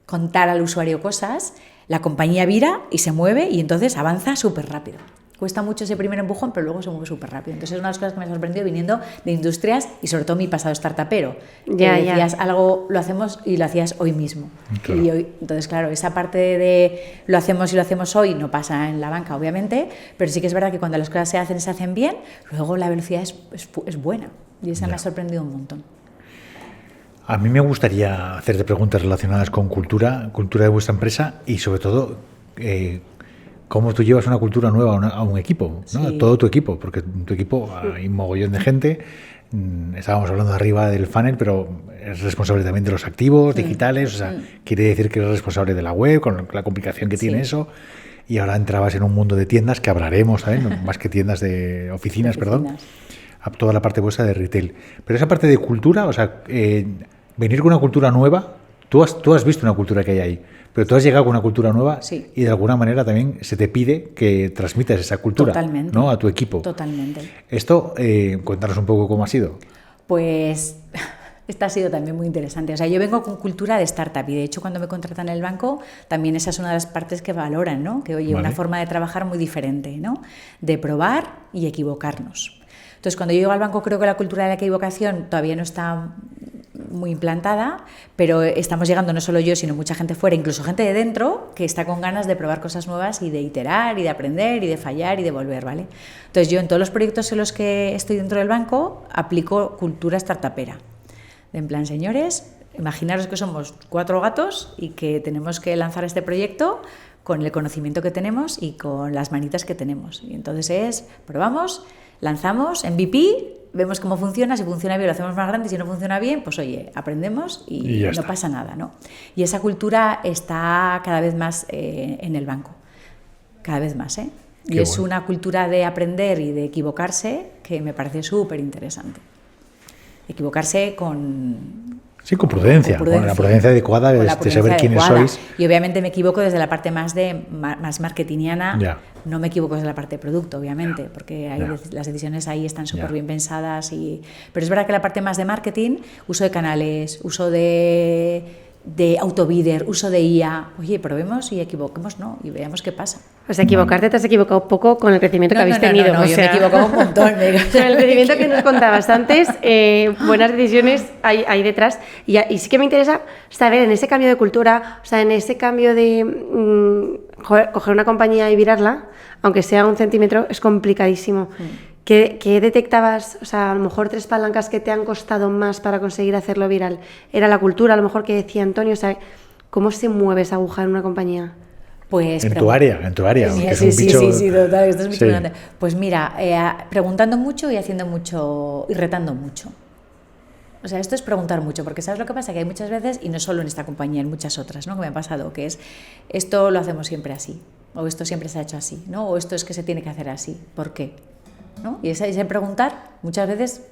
contar al usuario cosas, la compañía vira y se mueve y entonces avanza súper rápido. Cuesta mucho ese primer empujón, pero luego se mueve súper rápido. Entonces es una de las cosas que me ha sorprendido viniendo de industrias y sobre todo mi pasado startupero. Decías algo, lo hacemos y lo hacías hoy mismo. Claro. Entonces, claro, esa parte de lo hacemos y lo hacemos hoy no pasa en la banca, obviamente, pero sí que es verdad que cuando las cosas se hacen bien, luego la velocidad es buena. Y esa me ha sorprendido un montón. A mí me gustaría hacerte preguntas relacionadas con cultura de vuestra empresa y sobre todo cómo tú llevas una cultura nueva a un equipo, ¿no? Sí. A todo tu equipo, porque en tu equipo hay un mogollón de gente. Estábamos hablando arriba del funnel, pero es responsable también de los activos digitales, o sea, quiere decir que eres responsable de la web, con la complicación que tiene eso. Y ahora entrabas en un mundo de tiendas que hablaremos también, más que tiendas de oficinas, perdón. A toda la parte vuestra de retail. Pero esa parte de cultura, o sea, venir con una cultura nueva, tú has visto una cultura que hay ahí, pero tú has llegado con una cultura nueva y de alguna manera también se te pide que transmitas esa cultura, ¿no? A tu equipo. Totalmente. Esto, cuéntanos un poco cómo ha sido. Pues esta ha sido también muy interesante. O sea, yo vengo con cultura de startup y de hecho cuando me contratan en el banco también esa es una de las partes que valoran, ¿no? Que oye, una forma de trabajar muy diferente, ¿no? De probar y equivocarnos. Entonces, cuando yo llego al banco creo que la cultura de la equivocación todavía no está muy implantada, pero estamos llegando no solo yo, sino mucha gente fuera, incluso gente de dentro, que está con ganas de probar cosas nuevas y de iterar y de aprender y de fallar y de volver, ¿vale? Entonces, yo en todos los proyectos en los que estoy dentro del banco aplico cultura startupera. En plan, señores, imaginaros que somos 4 gatos y que tenemos que lanzar este proyecto con el conocimiento que tenemos y con las manitas que tenemos. Y entonces probamos, lanzamos MVP, vemos cómo funciona, si funciona bien lo hacemos más grande, si no funciona bien, pues oye, aprendemos y no pasa nada, ¿no? Y esa cultura está cada vez más en el banco, cada vez más, ¿eh? Y es una cultura de aprender y de equivocarse que me parece súper interesante. Equivocarse con Sí, con prudencia. Con la prudencia adecuada de saber quiénes sois. Y obviamente me equivoco desde la parte más marketingiana. Ya. No me equivoco desde la parte de producto, obviamente, porque las decisiones ahí están súper bien pensadas. Pero es verdad que la parte más de marketing, uso de canales, uso de autobidder, uso de IA. Oye, probemos y equivoquemos, ¿no? Y veamos qué pasa. O sea, equivocarte te has equivocado poco con el crecimiento que habéis tenido. No, yo me he equivocado un montón. Con el crecimiento que nos contabas antes, buenas decisiones hay detrás. Y sí que me interesa saber, en ese cambio de cultura, o sea, en ese cambio de coger una compañía y virarla, aunque sea 1 centímetro, es complicadísimo. ¿Qué detectabas? O sea, a lo mejor 3 palancas que te han costado más para conseguir hacerlo viral. Era la cultura, a lo mejor que decía Antonio. O sea, ¿cómo se mueve esa aguja en una compañía? Pues en tu área. Sí, total, esto es muy importante. Pues mira, preguntando mucho y haciendo mucho y retando mucho. O sea, esto es preguntar mucho, porque ¿sabes lo que pasa? Que hay muchas veces, y no solo en esta compañía, en muchas otras, ¿no? Que me ha pasado, que es, esto lo hacemos siempre así, o esto siempre se ha hecho así, ¿no? O esto es que se tiene que hacer así, ¿por qué? ¿No? Y ese preguntar, muchas veces,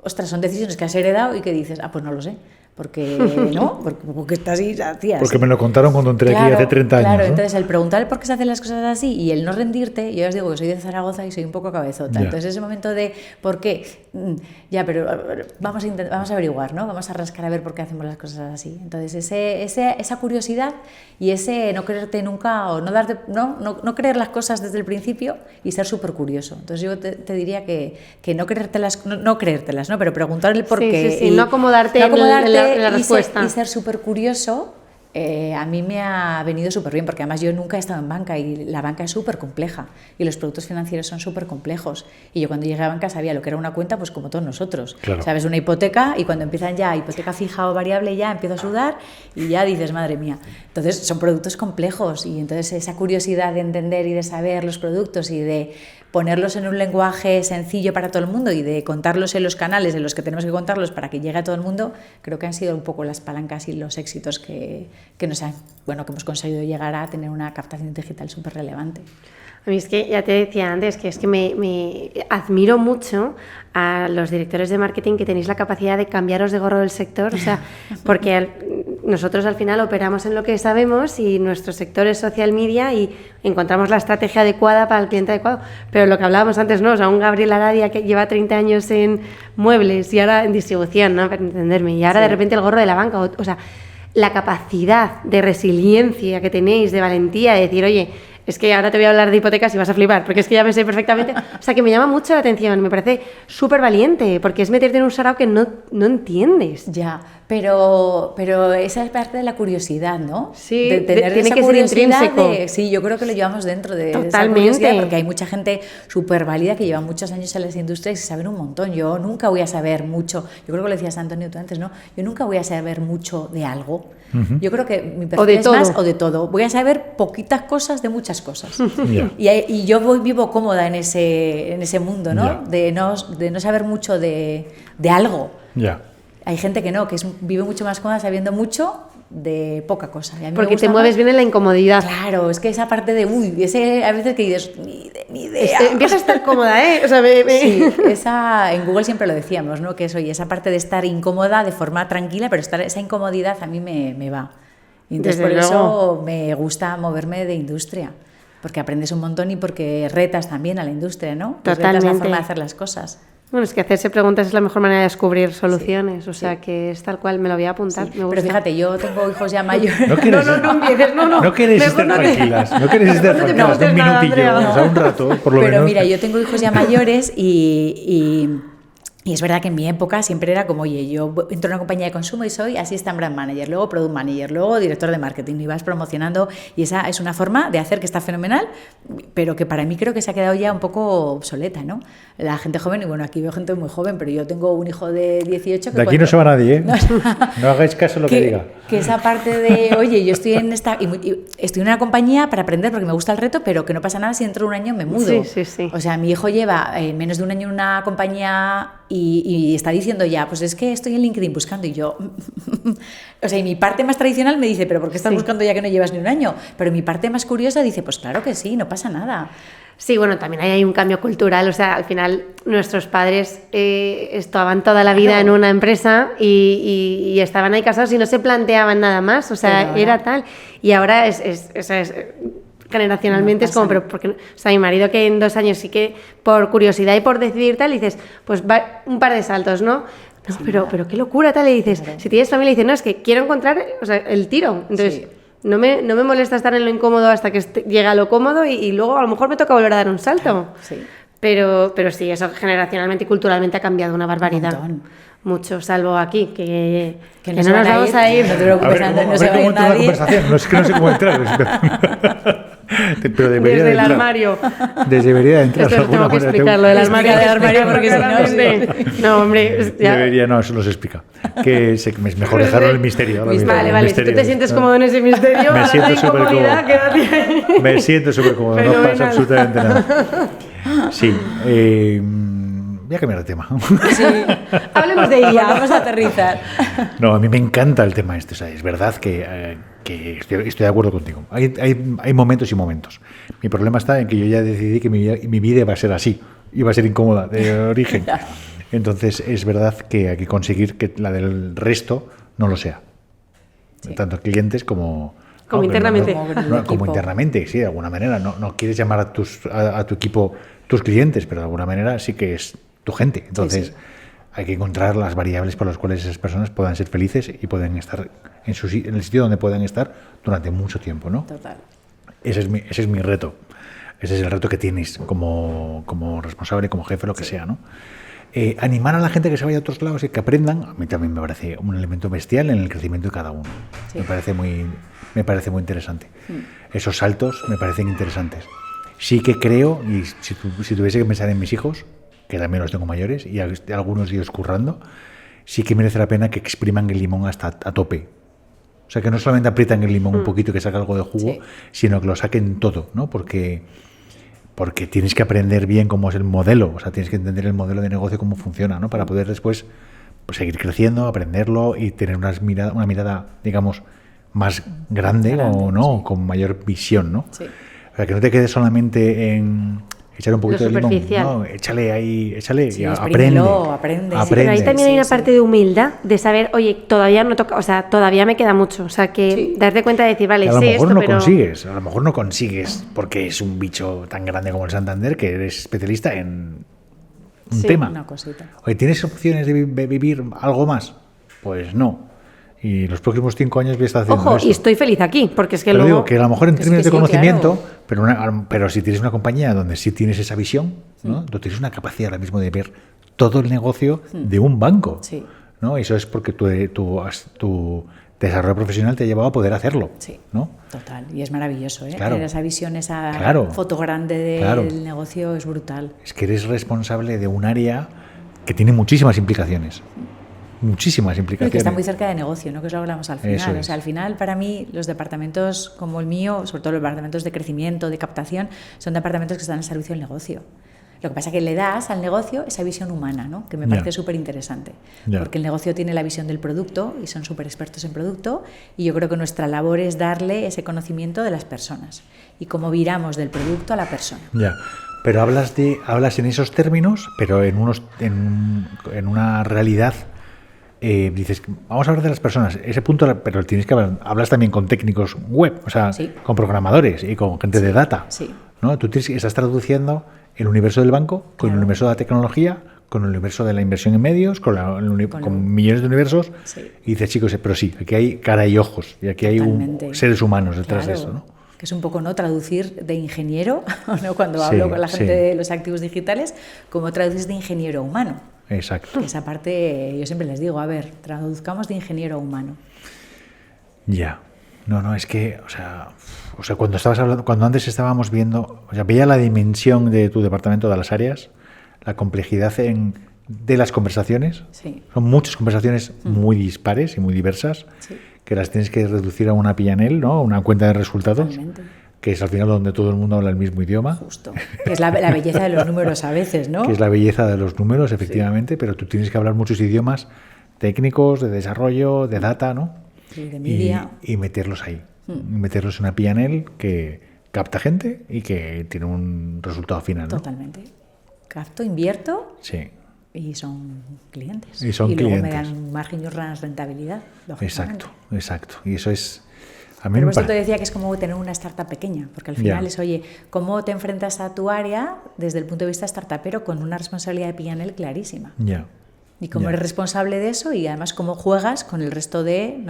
ostras, son decisiones que has heredado y que dices, pues no lo sé, porque no, porque está así, tía, porque me lo contaron cuando entré aquí hace 30 años. Claro, ¿no? Entonces el preguntar por qué se hacen las cosas así y el no rendirte, yo os digo que soy de Zaragoza y soy un poco cabezota, entonces ese momento de por qué, pero vamos a averiguar, ¿no? Vamos a rascar a ver por qué hacemos las cosas así. Entonces esa curiosidad y ese no creerte nunca o no creer las cosas desde el principio y ser súper curioso. Entonces yo te diría que no creértelas, no creértelas, ¿no? Pero preguntar el por qué. Sí, no acomodarte en la respuesta. Y ser súper curioso. A mí me ha venido súper bien, porque además yo nunca he estado en banca y la banca es súper compleja y los productos financieros son súper complejos. Y yo cuando llegué a banca sabía lo que era una cuenta, pues como todos nosotros. Claro. Sabes, una hipoteca, y cuando empiezan ya hipoteca fija o variable, ya empiezo a sudar y ya dices, madre mía. Entonces son productos complejos y entonces esa curiosidad de entender y de saber los productos y de ponerlos en un lenguaje sencillo para todo el mundo y de contarlos en los canales en los que tenemos que contarlos para que llegue a todo el mundo, creo que han sido un poco las palancas y los éxitos que hemos conseguido llegar a tener una captación digital súper relevante. A mí es que, ya te decía antes, que es que me admiro mucho a los directores de marketing que tenéis la capacidad de cambiaros de gorro del sector, o sea, porque nosotros al final operamos en lo que sabemos y nuestro sector es social media y encontramos la estrategia adecuada para el cliente adecuado, pero lo que hablábamos antes, ¿no? O sea, un Gabriel Aradia que lleva 30 años en muebles y ahora en distribución, ¿no? Para entenderme, y ahora de repente el gorro de la banca, o sea, la capacidad de resiliencia que tenéis, de valentía, de decir, oye, es que ahora te voy a hablar de hipotecas y vas a flipar, porque es que ya me sé perfectamente. O sea, que me llama mucho la atención, me parece súper valiente, porque es meterte en un sarao que no entiendes. Ya, pero esa es parte de la curiosidad, ¿no? Sí, de tener tiene esa que ser intrínseco. Sí, yo creo que lo llevamos dentro de Totalmente. esa curiosidad, porque hay mucha gente súper válida que lleva muchos años en las industrias y saben un montón. Yo nunca voy a saber mucho, yo creo que lo decías Antonio tú antes, ¿no? Yo nunca voy a saber mucho de algo. Yo creo que mi perfil es más o de todo. Voy a saber poquitas cosas de muchas cosas. Y yo vivo cómoda en ese mundo, ¿no? De no saber mucho de algo. Hay gente que no, que vive mucho más cómoda sabiendo mucho de poca cosa. Y a mí porque te mueves bien en la incomodidad. Claro, es que esa parte de, a veces que dices, ni idea. Empieza a estar cómoda, ¿eh? O sea, Sí, en Google siempre lo decíamos, ¿no? Que es, oye, esa parte de estar incómoda de forma tranquila, pero esa incomodidad a mí me va. Y entonces por eso me gusta moverme de industria, porque aprendes un montón y porque retas también a la industria, ¿no? Totalmente. Retas la forma de hacer las cosas. Bueno, es que hacerse preguntas es la mejor manera de descubrir soluciones, o sea que es tal cual, me lo voy a apuntar. Sí, pero fíjate, yo tengo hijos ya mayores. No quieres estar tranquilas, un minutillo, o sea, un rato, por lo menos. Pero mira, yo tengo hijos ya mayores y es verdad que en mi época siempre era como, oye, yo entro en una compañía de consumo y soy assistant brand manager, luego product manager, luego director de marketing y vas promocionando, y esa es una forma de hacer que está fenomenal, pero que para mí creo que se ha quedado ya un poco obsoleta, ¿no? La gente joven, y bueno, aquí veo gente muy joven, pero yo tengo un hijo de 18 que de aquí no se va nadie, ¿eh? No hagáis caso a lo que diga. Que esa parte de, oye, yo estoy en estoy en una compañía para aprender porque me gusta el reto, pero que no pasa nada si dentro de un año me mudo. Sí. O sea, mi hijo lleva menos de un año en una compañía y está diciendo ya, pues es que estoy en LinkedIn buscando, y yo, o sea, y mi parte más tradicional me dice, pero ¿por qué estás buscando ya que no llevas ni un año? Pero mi parte más curiosa dice, pues claro que sí, no pasa nada. Sí, bueno, también hay un cambio cultural, o sea, al final nuestros padres estaban toda la vida en una empresa y estaban ahí casados y no se planteaban nada más, o sea, era tal, y ahora es generacionalmente es como, pero porque, o sea, mi marido que en 2 años sí que por curiosidad y por decidir tal, dices, pues va un par de saltos, ¿no? No, pero qué locura tal, y dices, si tienes familia, dices, no, es que quiero encontrar, o sea, el tiro, entonces... No me molesta estar en lo incómodo hasta que llega a lo cómodo y luego a lo mejor me toca volver a dar un salto. Sí. Pero sí, eso generacionalmente y culturalmente ha cambiado una barbaridad. Mucho, salvo aquí, que no nos vamos a ir. No te preocupes, no se va a ir nadie. No es que no sé cómo entrar. Pero debería desde el armario. Debería entrar. Esto tengo que explicarlo del armario porque si no... No, hombre... Debería, no, eso no se explica. Que es mejor dejarlo en el misterio. Vale, si tú te sientes cómodo en ese misterio, me siento súper cómodo. Me siento súper cómodo, no pasa absolutamente nada. Sí, voy a cambiar de tema. Sí, hablemos de ella, vamos a aterrizar. No, a mí me encanta el tema este, o sea, es verdad que estoy de acuerdo contigo. Hay momentos y momentos. Mi problema está en que yo ya decidí que mi vida iba a ser así, iba a ser incómoda de origen. Entonces es verdad que hay que conseguir que la del resto no lo sea. Sí. Tanto clientes como internamente. Como internamente, sí, de alguna manera. No quieres llamar a tu equipo tus clientes, pero de alguna manera sí que es tu gente. Entonces hay que encontrar las variables por las cuales esas personas puedan ser felices y pueden estar en el sitio donde puedan estar durante mucho tiempo, ¿no? Total. Ese es mi reto. Ese es el reto que tienes como responsable, como jefe, lo que sea, ¿no? Animar a la gente que se vaya a otros lados y que aprendan, a mí también me parece un elemento bestial en el crecimiento de cada uno. Sí. Me parece muy interesante. Esos saltos me parecen interesantes. Sí que creo, y si tuviese que pensar en mis hijos, que también los tengo mayores, y algunos de ellos currando, sí que merece la pena que expriman el limón hasta a tope. O sea, que no solamente aprietan el limón un poquito, que saque algo de jugo, sino que lo saquen todo, ¿no? Porque tienes que aprender bien cómo es el modelo, o sea, tienes que entender el modelo de negocio, cómo funciona, ¿no? Para poder después pues, seguir creciendo, aprenderlo y tener una mirada, digamos, más grande o no, con mayor visión, ¿no? Sí. O sea, que no te quedes solamente en echar un poquito de limón, no, échale y aprende. Sí, pero ahí también hay una parte de humildad, de saber, oye, todavía no toca, o sea, todavía me queda mucho, o sea, que darte cuenta de decir, vale, a lo mejor esto, no pero... a lo mejor no consigues porque es un bicho tan grande como el Santander que eres especialista en un tema. Una cosita. Oye, ¿tienes opciones de vivir algo más? Pues no. Y los próximos 5 años voy a estar haciendo esto. Y estoy feliz aquí, porque es que pero luego... digo que a lo mejor en términos de conocimiento, claro. pero si tienes una compañía donde sí tienes esa visión, ¿no? Tú tienes una capacidad ahora mismo de ver todo el negocio de un banco, ¿no? Y eso es porque tu desarrollo profesional te ha llevado a poder hacerlo, ¿no? Total, y es maravilloso, ¿eh? Claro. Tener esa visión, esa foto grande del negocio es brutal. Es que eres responsable de un área que tiene muchísimas implicaciones. Muchísimas implicaciones. Y que está muy cerca de negocio, ¿no? Que eso lo hablamos al final. O sea, al final, para mí, los departamentos como el mío, sobre todo los departamentos de crecimiento, de captación, son departamentos que están al servicio del negocio. Lo que pasa es que le das al negocio esa visión humana, ¿no? Que me parece súper interesante. Porque el negocio tiene la visión del producto y son súper expertos en producto, y yo creo que nuestra labor es darle ese conocimiento de las personas y cómo viramos del producto a la persona. Ya. Pero hablas en esos términos, pero en una realidad. Dices, vamos a hablar de las personas, ese punto, pero tienes que hablas también con técnicos web, o sea, con programadores y con gente de data, ¿no? Tú estás traduciendo el universo del banco con el universo de la tecnología, con el universo de la inversión en medios, con millones de universos, y dices, chicos, pero sí, aquí hay cara y ojos, y aquí hay seres humanos detrás de esto, ¿no? Que es un poco, ¿no?, traducir de ingeniero, ¿no?, cuando hablo con la gente de los activos digitales, como traduces de ingeniero humano. Exacto. Esa parte, yo siempre les digo, a ver, traduzcamos de ingeniero a humano. Ya. No, es que, o sea, cuando estabas hablando, cuando antes estábamos viendo, o sea, veía la dimensión de tu departamento, de las áreas, la complejidad de las conversaciones. Sí. Son muchas conversaciones muy dispares y muy diversas, que las tienes que reducir a una P&L, ¿no? Una cuenta de resultados. Totalmente. que es al final donde todo el mundo habla el mismo idioma. Justo, que es la belleza de los números a veces, ¿no? Que es la belleza de los números, efectivamente, pero tú tienes que hablar muchos idiomas técnicos, de desarrollo, de data, ¿no? Sí, de media. Y meterlos ahí, meterlos en una P&L que capta gente y que tiene un resultado final, ¿no? Totalmente. Capto, invierto. Sí. Y son clientes. Y luego me dan un margen y una rentabilidad. Exacto. Y eso es... Por eso te decía que es como tener una startup pequeña, porque al final es, oye, ¿cómo te enfrentas a tu área desde el punto de vista startupero con una responsabilidad de P&L clarísima? Y cómo eres responsable de eso y además cómo juegas con el resto de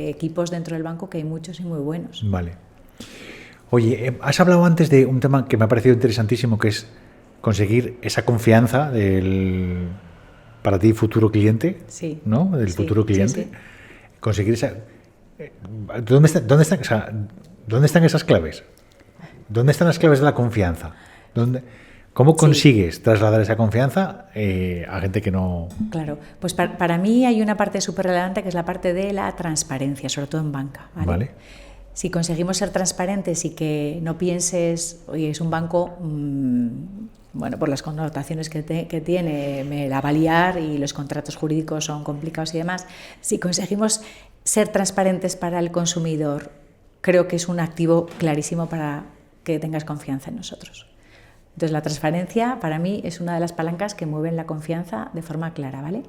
equipos dentro del banco, que hay muchos y muy buenos. Vale. Oye, has hablado antes de un tema que me ha parecido interesantísimo, que es conseguir esa confianza del, para ti, futuro cliente, ¿no? Del futuro cliente. Sí. Conseguir esa... ¿Dónde están esas claves? ¿Dónde están las claves de la confianza? ¿Cómo consigues trasladar esa confianza a gente que no...? Claro, pues para mí hay una parte súper relevante que es la parte de la transparencia, sobre todo en banca. ¿Vale? Si conseguimos ser transparentes y que no pienses, oye, es un banco, bueno, por las connotaciones que tiene, me la va a liar y los contratos jurídicos son complicados y demás, si conseguimos ser transparentes para el consumidor, creo que es un activo clarísimo para que tengas confianza en nosotros. Entonces, la transparencia para mí es una de las palancas que mueven la confianza de forma clara, ¿vale?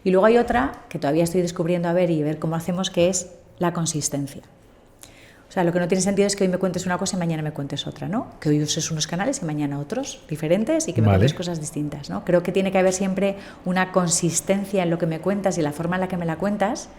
Y luego hay otra que todavía estoy descubriendo a ver cómo hacemos, que es la consistencia. O sea, lo que no tiene sentido es que hoy me cuentes una cosa y mañana me cuentes otra, ¿no? Que hoy uses unos canales y mañana otros diferentes y que me cuentes cosas distintas, ¿no? Creo que tiene que haber siempre una consistencia en lo que me cuentas y la forma en la que me la cuentas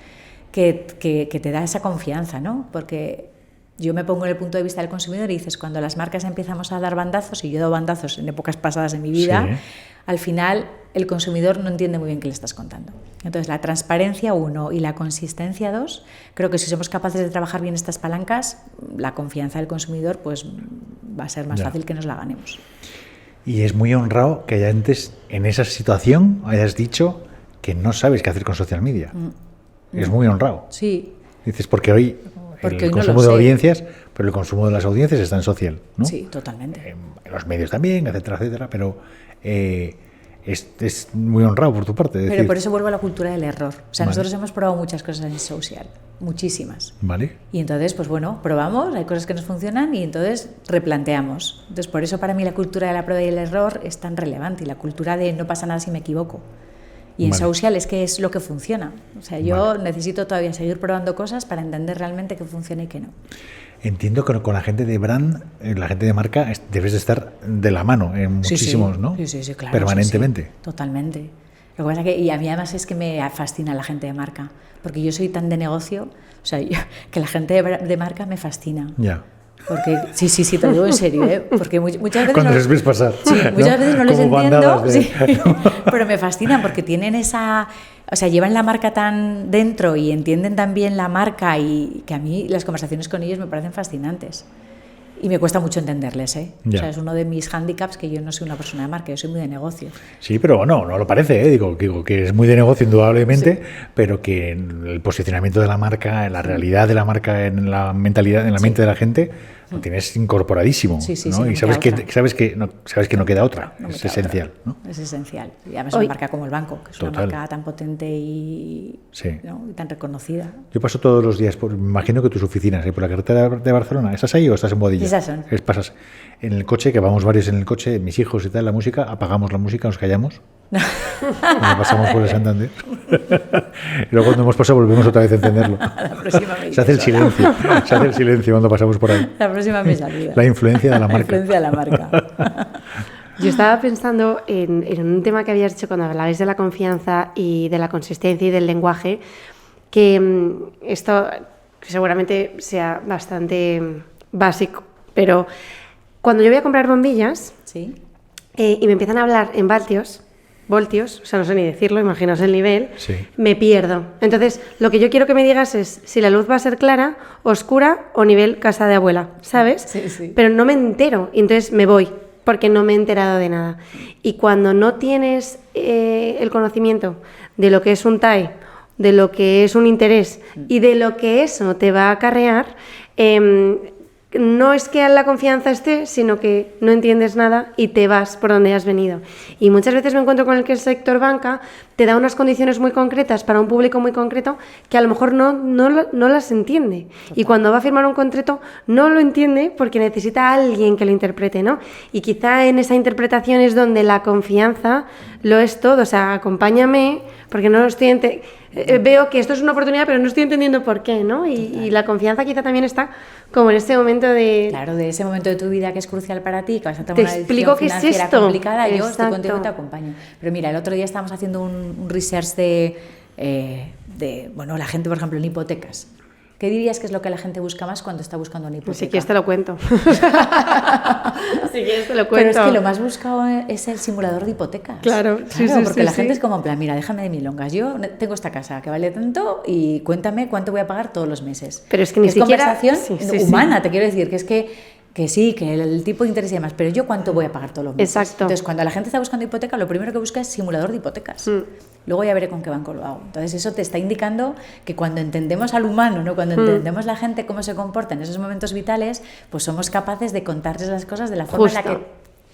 que te da esa confianza, ¿no? Porque yo me pongo en el punto de vista del consumidor y dices, cuando las marcas empezamos a dar bandazos, y yo he dado bandazos en épocas pasadas de mi vida, al final el consumidor no entiende muy bien qué le estás contando. Entonces, la transparencia, 1, y la consistencia, 2, creo que si somos capaces de trabajar bien estas palancas, la confianza del consumidor pues va a ser más fácil que nos la ganemos. Y es muy honrado que antes, en esa situación, hayas dicho que no sabes qué hacer con social media. Es muy honrado. Sí. Dices, porque hoy el consumo de audiencias, pero el consumo de las audiencias está en social, ¿no? Sí, totalmente. En los medios también, etcétera, pero es muy honrado por tu parte. Pero por eso vuelvo a la cultura del error. O sea, nosotros hemos probado muchas cosas en social, muchísimas. Vale. Y entonces, pues bueno, probamos, hay cosas que nos funcionan y entonces replanteamos. Entonces, por eso para mí la cultura de la prueba y el error es tan relevante, y la cultura de no pasa nada si me equivoco. Y en social es que es lo que funciona. O sea, yo necesito todavía seguir probando cosas para entender realmente qué funciona y qué no. Entiendo que con la gente de brand, la gente de marca, debes de estar de la mano en muchísimos, ¿no? Sí, claro. Permanentemente. Sí, totalmente. Lo que pasa es que, y a mí además es que me fascina la gente de marca, porque yo soy tan de negocio, o sea, que la gente de marca me fascina. Ya. Porque sí, te lo digo en serio, porque muchas veces cuando les ves pasar. Sí, muchas veces no les entiendo, sí, pero me fascinan porque tienen esa, o sea, llevan la marca tan dentro y entienden tan bien la marca, y que a mí las conversaciones con ellos me parecen fascinantes. Y me cuesta mucho entenderles, ¿eh? O sea, es uno de mis hándicaps, que yo no soy una persona de marca, yo soy muy de negocio. Sí, pero no lo parece, ¿eh? Digo que es muy de negocio indudablemente, pero que el posicionamiento de la marca, la realidad de la marca en la mentalidad, en la mente de la gente, lo tienes incorporadísimo, ¿no? Y sabes que no queda otra. Es esencial, ¿no? Es esencial. Y además una marca como el banco, que es una marca tan potente y, ¿no? y tan reconocida. Yo paso todos los días, me imagino que tus oficinas, por la carretera de Barcelona, ¿estás ahí o estás en Boadilla? Esas son. Pasas en el coche, que vamos varios en el coche, mis hijos y tal, la música, apagamos la música, nos callamos. Cuando pasamos por el Santander. Y luego cuando hemos pasado volvemos otra vez a encenderlo. Se hace el silencio cuando pasamos por ahí. La próxima me saluda. La influencia de la marca. La influencia de la marca. Yo estaba pensando en un tema que habías dicho cuando hablabais de la confianza y de la consistencia y del lenguaje, que esto seguramente sea bastante básico, pero cuando yo voy a comprar bombillas y me empiezan a hablar en voltios, o sea, no sé ni decirlo, imaginaos el nivel, me pierdo. Entonces, lo que yo quiero que me digas es si la luz va a ser clara, oscura o nivel casa de abuela, ¿sabes? Sí. Pero no me entero y entonces me voy porque no me he enterado de nada. Y cuando no tienes el conocimiento de lo que es un TAE, de lo que es un interés y de lo que eso te va a acarrear, no es que la confianza esté, sino que no entiendes nada y te vas por donde has venido. Y muchas veces me encuentro con el que el sector banca te da unas condiciones muy concretas para un público muy concreto que a lo mejor no las entiende. Total. Y cuando va a firmar un contrato no lo entiende porque necesita a alguien que lo interprete, ¿no? Y quizá en esa interpretación es donde la confianza lo es todo. O sea, acompáñame porque no lo estoy veo que esto es una oportunidad, pero no estoy entendiendo por qué, ¿no? Y la confianza quizá también está como en este momento de... Claro, de ese momento de tu vida que es crucial para ti, que vas a tomar una decisión financiera complicada, yo estoy contigo y te acompaño. Pero mira, el otro día estábamos haciendo un research de bueno, la gente, por ejemplo, en hipotecas. ¿Qué dirías que es lo que la gente busca más cuando está buscando una hipoteca? Si quieres te lo cuento. Si quieres te lo cuento. Pero es que lo más buscado es el simulador de hipotecas. Claro, sí, porque la gente es como en plan, mira, déjame de milongas, yo tengo esta casa que vale tanto y cuéntame cuánto voy a pagar todos los meses. Pero es que ni siquiera... conversación humana, te quiero decir, que es que sí, que el tipo de interés y demás, pero yo cuánto voy a pagar todos los meses. Exacto. Entonces, cuando la gente está buscando hipoteca, lo primero que busca es simulador de hipotecas. Luego ya veré con qué banco lo hago. Entonces, eso te está indicando que cuando entendemos al humano, ¿no? Cuando entendemos la gente cómo se comporta en esos momentos vitales, pues somos capaces de contarles las cosas de la forma en la que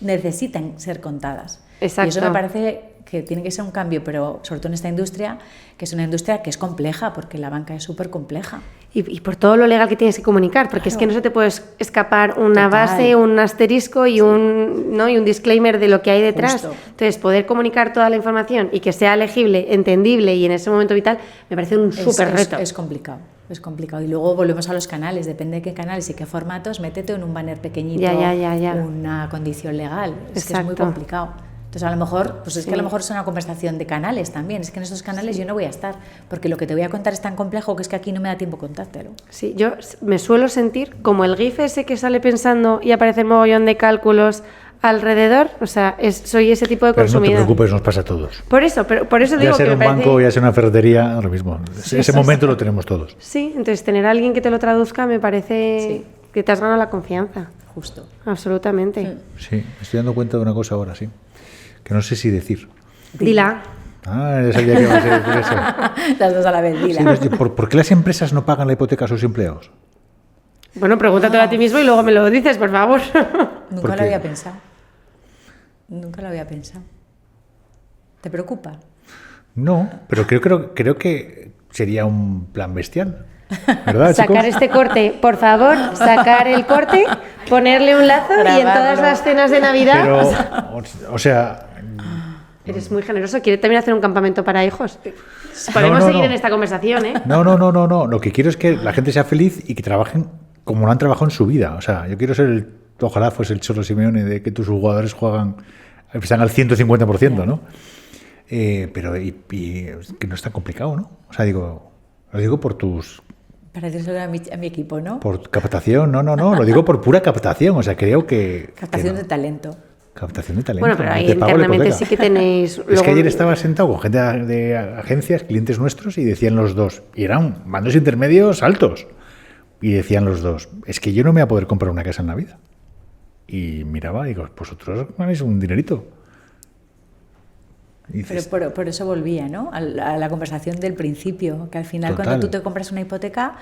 necesitan ser contadas. Exacto. Y eso me parece que tiene que ser un cambio, pero sobre todo en esta industria, que es una industria que es compleja, porque la banca es súper compleja. Y por todo lo legal que tienes que comunicar, porque es que no se te puede escapar una base, un asterisco y un disclaimer de lo que hay detrás. Justo. Entonces, poder comunicar toda la información y que sea legible, entendible y en ese momento vital, me parece un súper reto. Es complicado. Es complicado. Y luego volvemos a los canales, depende de qué canales y qué formatos, métete en un banner pequeñito, una condición legal. Es que es muy complicado. Entonces, a lo mejor, pues es que a lo mejor es una conversación de canales también. Es que en esos canales yo no voy a estar, porque lo que te voy a contar es tan complejo que es que aquí no me da tiempo contártelo. Sí, yo me suelo sentir como el GIF ese que sale pensando y aparece un mogollón de cálculos alrededor, o sea, soy ese tipo de consumidor. Pero no te preocupes, nos pasa a todos. Por eso digo ya sea que un banco, ya sea una ferretería, lo mismo. Ese momento lo tenemos todos. Sí, entonces tener a alguien que te lo traduzca me parece que te has ganado la confianza. Justo. Absolutamente. Sí, me estoy dando cuenta de una cosa ahora, sí. Que no sé si decir. Dila. Ya sabía que iba a ser por eso. Las dos a la vez, dila. Sí, ¿por qué las empresas no pagan la hipoteca a sus empleados? Bueno, pregúntatelo a ti mismo y luego me lo dices, por favor. Nunca lo había pensado. ¿Te preocupa? No, pero creo que sería un plan bestial. ¿Verdad, sacar chicos? este corte, por favor, sacar el corte, ponerle un lazo y en todas las cenas de Navidad... Pero, o sea... Eres muy generoso. ¿Quieres también hacer un campamento para hijos? Podemos seguir en esta conversación, ¿eh? No. Lo que quiero es que la gente sea feliz y que trabajen como no han trabajado en su vida. O sea, yo quiero ser ojalá fuese el Cholo Simeone de que tus jugadores están al 150%, ¿no? Pero que no es tan complicado, ¿no? O sea, lo digo por tus... Para decirlo a mi equipo, ¿no? Por captación, no, lo digo por pura captación, o sea, creo que... Captación de talento. Captación de talento. Bueno, pero ahí internamente sí que tenéis... Es que ayer estaba sentado con gente de agencias, clientes nuestros, y decían los dos, y eran mandos intermedios altos, y decían los dos, es que yo no me voy a poder comprar una casa en la vida. Y miraba y digo, vosotros ganáis un dinerito. Dices, pero por eso volvía, ¿no? A la conversación del principio, que al final cuando tú te compras una hipoteca,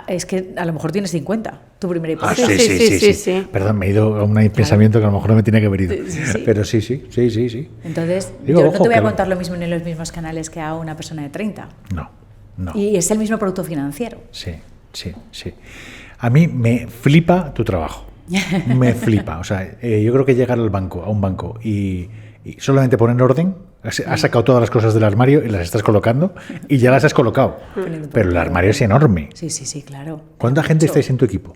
es que a lo mejor tienes 50, tu primera hipoteca. Sí. Perdón, me he ido a un pensamiento que a lo mejor no me tenía que haber ido. Sí. Pero sí. Entonces, yo no te voy a contar lo mismo ni en los mismos canales que a una persona de 30. No. Y es el mismo producto financiero. Sí. A mí me flipa tu trabajo. Me flipa. O sea, yo creo que llegar a un banco y solamente poner orden, has sacado todas las cosas del armario y las estás colocando y ya las has colocado. Pero el armario es enorme. Sí, claro. ¿Cuánta gente estáis en tu equipo?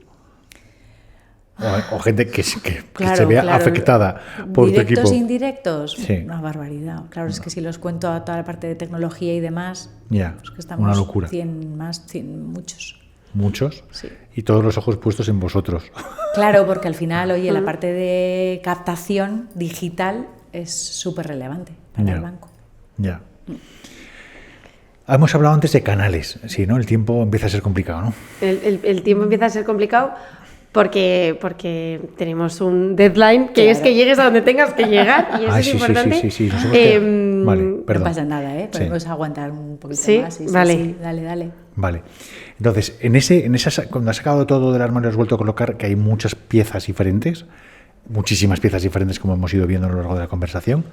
O gente que se vea afectada por tu equipo. ¿Directos e indirectos? Sí. Una barbaridad. Claro, es que si los cuento a toda la parte de tecnología y demás, es que estamos una locura. 100 muchos. Muchos, sí. Y todos los ojos puestos en vosotros. Claro, porque al final, oye, la parte de captación digital es súper relevante para el banco. Ya. Hemos hablado antes de canales, sí, ¿no? El tiempo empieza a ser complicado, ¿no? El tiempo empieza a ser complicado porque tenemos un deadline que es que llegues a donde tengas que llegar y eso es importante. Sí. Vale, perdón. No pasa nada, ¿eh? Podemos aguantar un poquito más. Vale. Dale. Vale. Entonces, cuando has sacado todo del armario y has vuelto a colocar, que hay muchas piezas diferentes, muchísimas piezas diferentes, como hemos ido viendo a lo largo de la conversación,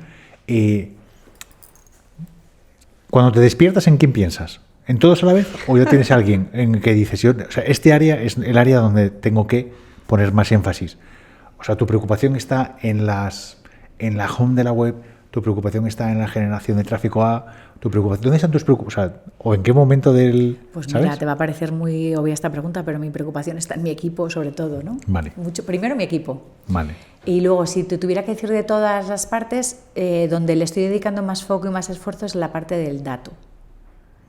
cuando te despiertas, ¿en quién piensas? ¿En todos a la vez? ¿O ya tienes a alguien en que dices, este área es el área donde tengo que poner más énfasis? O sea, tu preocupación está en la home de la web, tu preocupación está en la generación de tráfico tu preocupación. ¿Dónde están tus preocupaciones? O en qué momento del... Pues ¿sabes? mira, te va a parecer muy obvia esta pregunta, pero mi preocupación está en mi equipo sobre todo, ¿no? Vale. Primero mi equipo. Vale. Y luego, si te tuviera que decir de todas las partes, donde le estoy dedicando más foco y más esfuerzo es la parte del dato.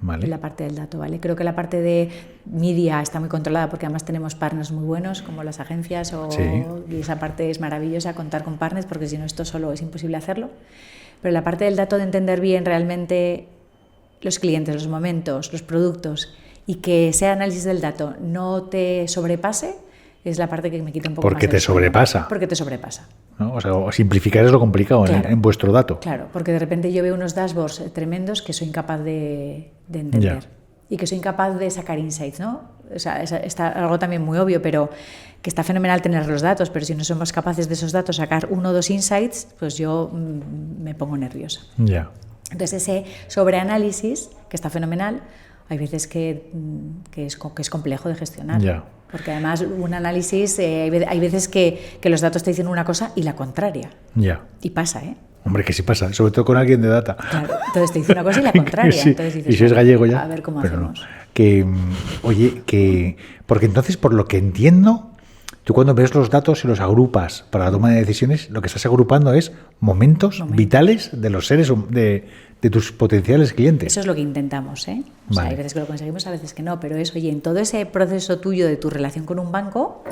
Vale. La parte del dato, ¿vale? Creo que la parte de media está muy controlada porque además tenemos partners muy buenos como las agencias y esa parte es maravillosa, contar con partners, porque si no esto solo es imposible hacerlo. Pero la parte del dato, de entender bien realmente los clientes, los momentos, los productos y que ese análisis del dato no te sobrepase, es la parte que me quita un poco porque más te sobrepasa. Porque te sobrepasa. ¿No? O sea, simplificar es lo complicado, claro, en vuestro dato. Claro, porque de repente yo veo unos dashboards tremendos que soy incapaz de entender. Y que soy incapaz de sacar insights, ¿no? O sea, está algo también muy obvio, pero que está fenomenal tener los datos, pero si no somos capaces de esos datos sacar 1 o 2 insights, pues yo me pongo nerviosa. Ya. Entonces ese sobreanálisis, que está fenomenal, hay veces que es complejo de gestionar. Ya. Porque además un análisis, hay veces que los datos te dicen una cosa y la contraria. Ya. Y pasa, ¿eh? Hombre, que sí pasa, sobre todo con alguien de data. Claro, entonces te dice una cosa y la contraria. Sí, entonces dices, y si es gallego ya. A ver cómo pero hacemos. No. Porque entonces, por lo que entiendo, tú cuando ves los datos y los agrupas para la toma de decisiones, lo que estás agrupando es momentos vitales de los seres, de tus potenciales clientes. Eso es lo que intentamos, ¿eh? O sea, hay veces que lo conseguimos, a veces que no, pero es, oye, en todo ese proceso tuyo de tu relación con un banco,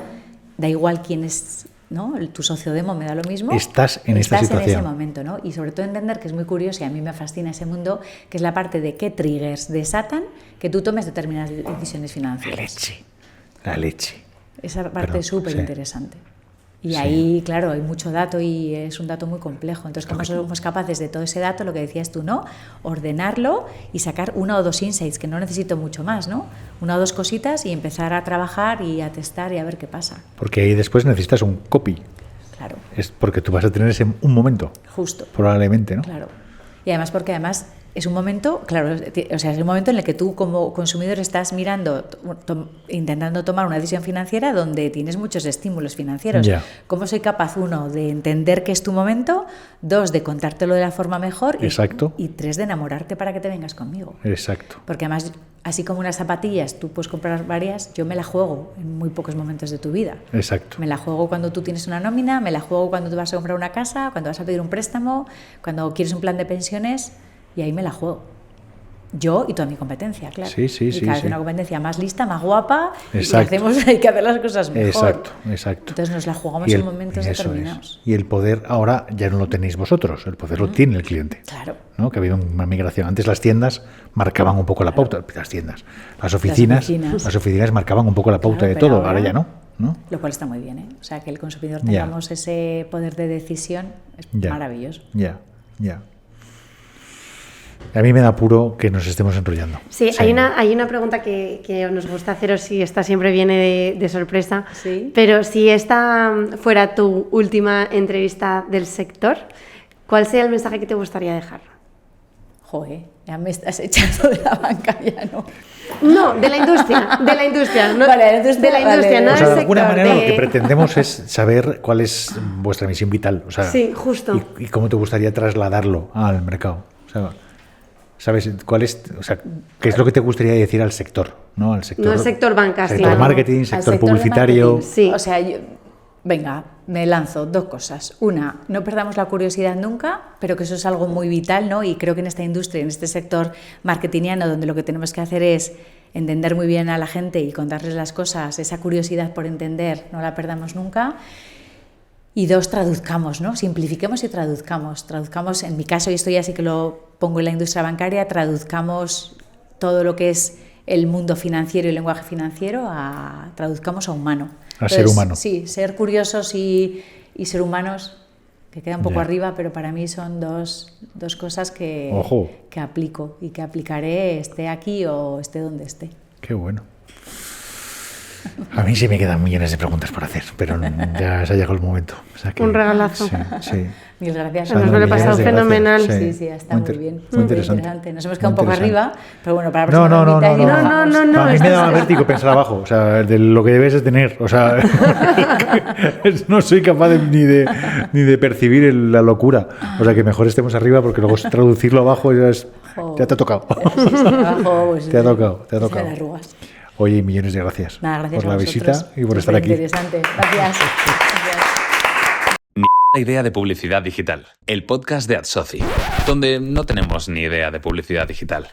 da igual quién es, ¿no? Tu socio demo, me da lo mismo. Estás en esta situación. En ese momento, ¿no? Y sobre todo entender que es muy curioso y a mí me fascina ese mundo, que es la parte de qué triggers desatan que tú tomes determinadas decisiones financieras. La leche. Esa parte es súper interesante. Y ahí, claro, hay mucho dato y es un dato muy complejo. Entonces, ¿cómo somos capaces de todo ese dato, lo que decías tú, ¿no? Ordenarlo y sacar 1 o 2 insights, que no necesito mucho más, ¿no? 1 o 2 cositas y empezar a trabajar y a testar y a ver qué pasa. Porque ahí después necesitas un copy. Claro. Es porque tú vas a tener un momento. Justo. Probablemente, ¿no? Claro. Y además porque es un momento, claro, o sea, es un momento en el que tú como consumidor estás mirando, intentando tomar una decisión financiera donde tienes muchos estímulos financieros. Ya. ¿Cómo soy capaz, 1, de entender que es tu momento, 2, de contártelo de la forma mejor y 3, de enamorarte para que te vengas conmigo? Exacto. Porque además, así como unas zapatillas, tú puedes comprar varias, yo me la juego en muy pocos momentos de tu vida. Exacto. Me la juego cuando tú tienes una nómina, me la juego cuando tú vas a comprar una casa, cuando vas a pedir un préstamo, cuando quieres un plan de pensiones. Y ahí me la juego. Yo y toda mi competencia, claro. Sí. Y cada vez una competencia más lista, más guapa. Exacto. Y hay que hacer las cosas mejor. Exacto. Entonces nos la jugamos en momentos determinados. Y el poder ahora ya no lo tenéis vosotros, el poder lo tiene el cliente. Claro. ¿No? Que ha habido una migración. Antes las tiendas marcaban un poco la pauta. Las oficinas marcaban un poco la pauta de todo. Ahora ya no. Lo cual está muy bien, ¿eh? O sea, que el consumidor tengamos ese poder de decisión es maravilloso. Ya. A mí me da apuro que nos estemos enrollando. Sí, hay una pregunta que nos gusta haceros y esta siempre viene de sorpresa. ¿Sí? Pero si esta fuera tu última entrevista del sector, ¿cuál sería el mensaje que te gustaría dejar? Joder, ya me estás echando de la banca, ya no. No, de la industria. No, vale, de la industria, no del sector. De alguna manera lo que pretendemos es saber cuál es vuestra misión vital. O sea, sí, justo. Y cómo te gustaría trasladarlo al mercado. O sea, ¿sabes cuál es, qué es lo que te gustaría decir al sector? No al sector banca, sector marketing, sector publicitario. Sí. O sea, venga, me lanzo 2 cosas. Una, no perdamos la curiosidad nunca, pero que eso es algo muy vital, ¿no? Y creo que en esta industria, en este sector marketingiano, donde lo que tenemos que hacer es entender muy bien a la gente y contarles las cosas, esa curiosidad por entender, no la perdamos nunca. Y 2, traduzcamos, ¿no? Simplifiquemos y traduzcamos. Traduzcamos, en mi caso, y esto ya sí que lo pongo en la industria bancaria, traduzcamos todo lo que es el mundo financiero y el lenguaje financiero, traduzcamos a humano. Ser humano. Sí, ser curiosos y ser humanos, que queda un poco arriba, pero para mí son dos cosas que aplico y que aplicaré esté aquí o esté donde esté. Qué bueno. A mí sí me quedan millones de preguntas por hacer, pero ya se ha llegado el momento. O sea que, un regalazo. Sí. Mil gracias. Nos lo he pasado fenomenal. Sí, está muy bien. Muy interesante. Nos hemos quedado un poco arriba, pero bueno, para la próxima No. A mí me daba vértigo pensar abajo, o sea, de lo que debes de tener. O sea, no soy capaz ni de percibir la locura. O sea, que mejor estemos arriba porque luego traducirlo abajo ya te ha tocado. Te ha tocado. Oye, millones de gracias, gracias por la visita y por estar aquí. Interesante. Gracias. Ni idea de publicidad digital. El podcast de AdSoci, donde no tenemos ni idea de publicidad digital.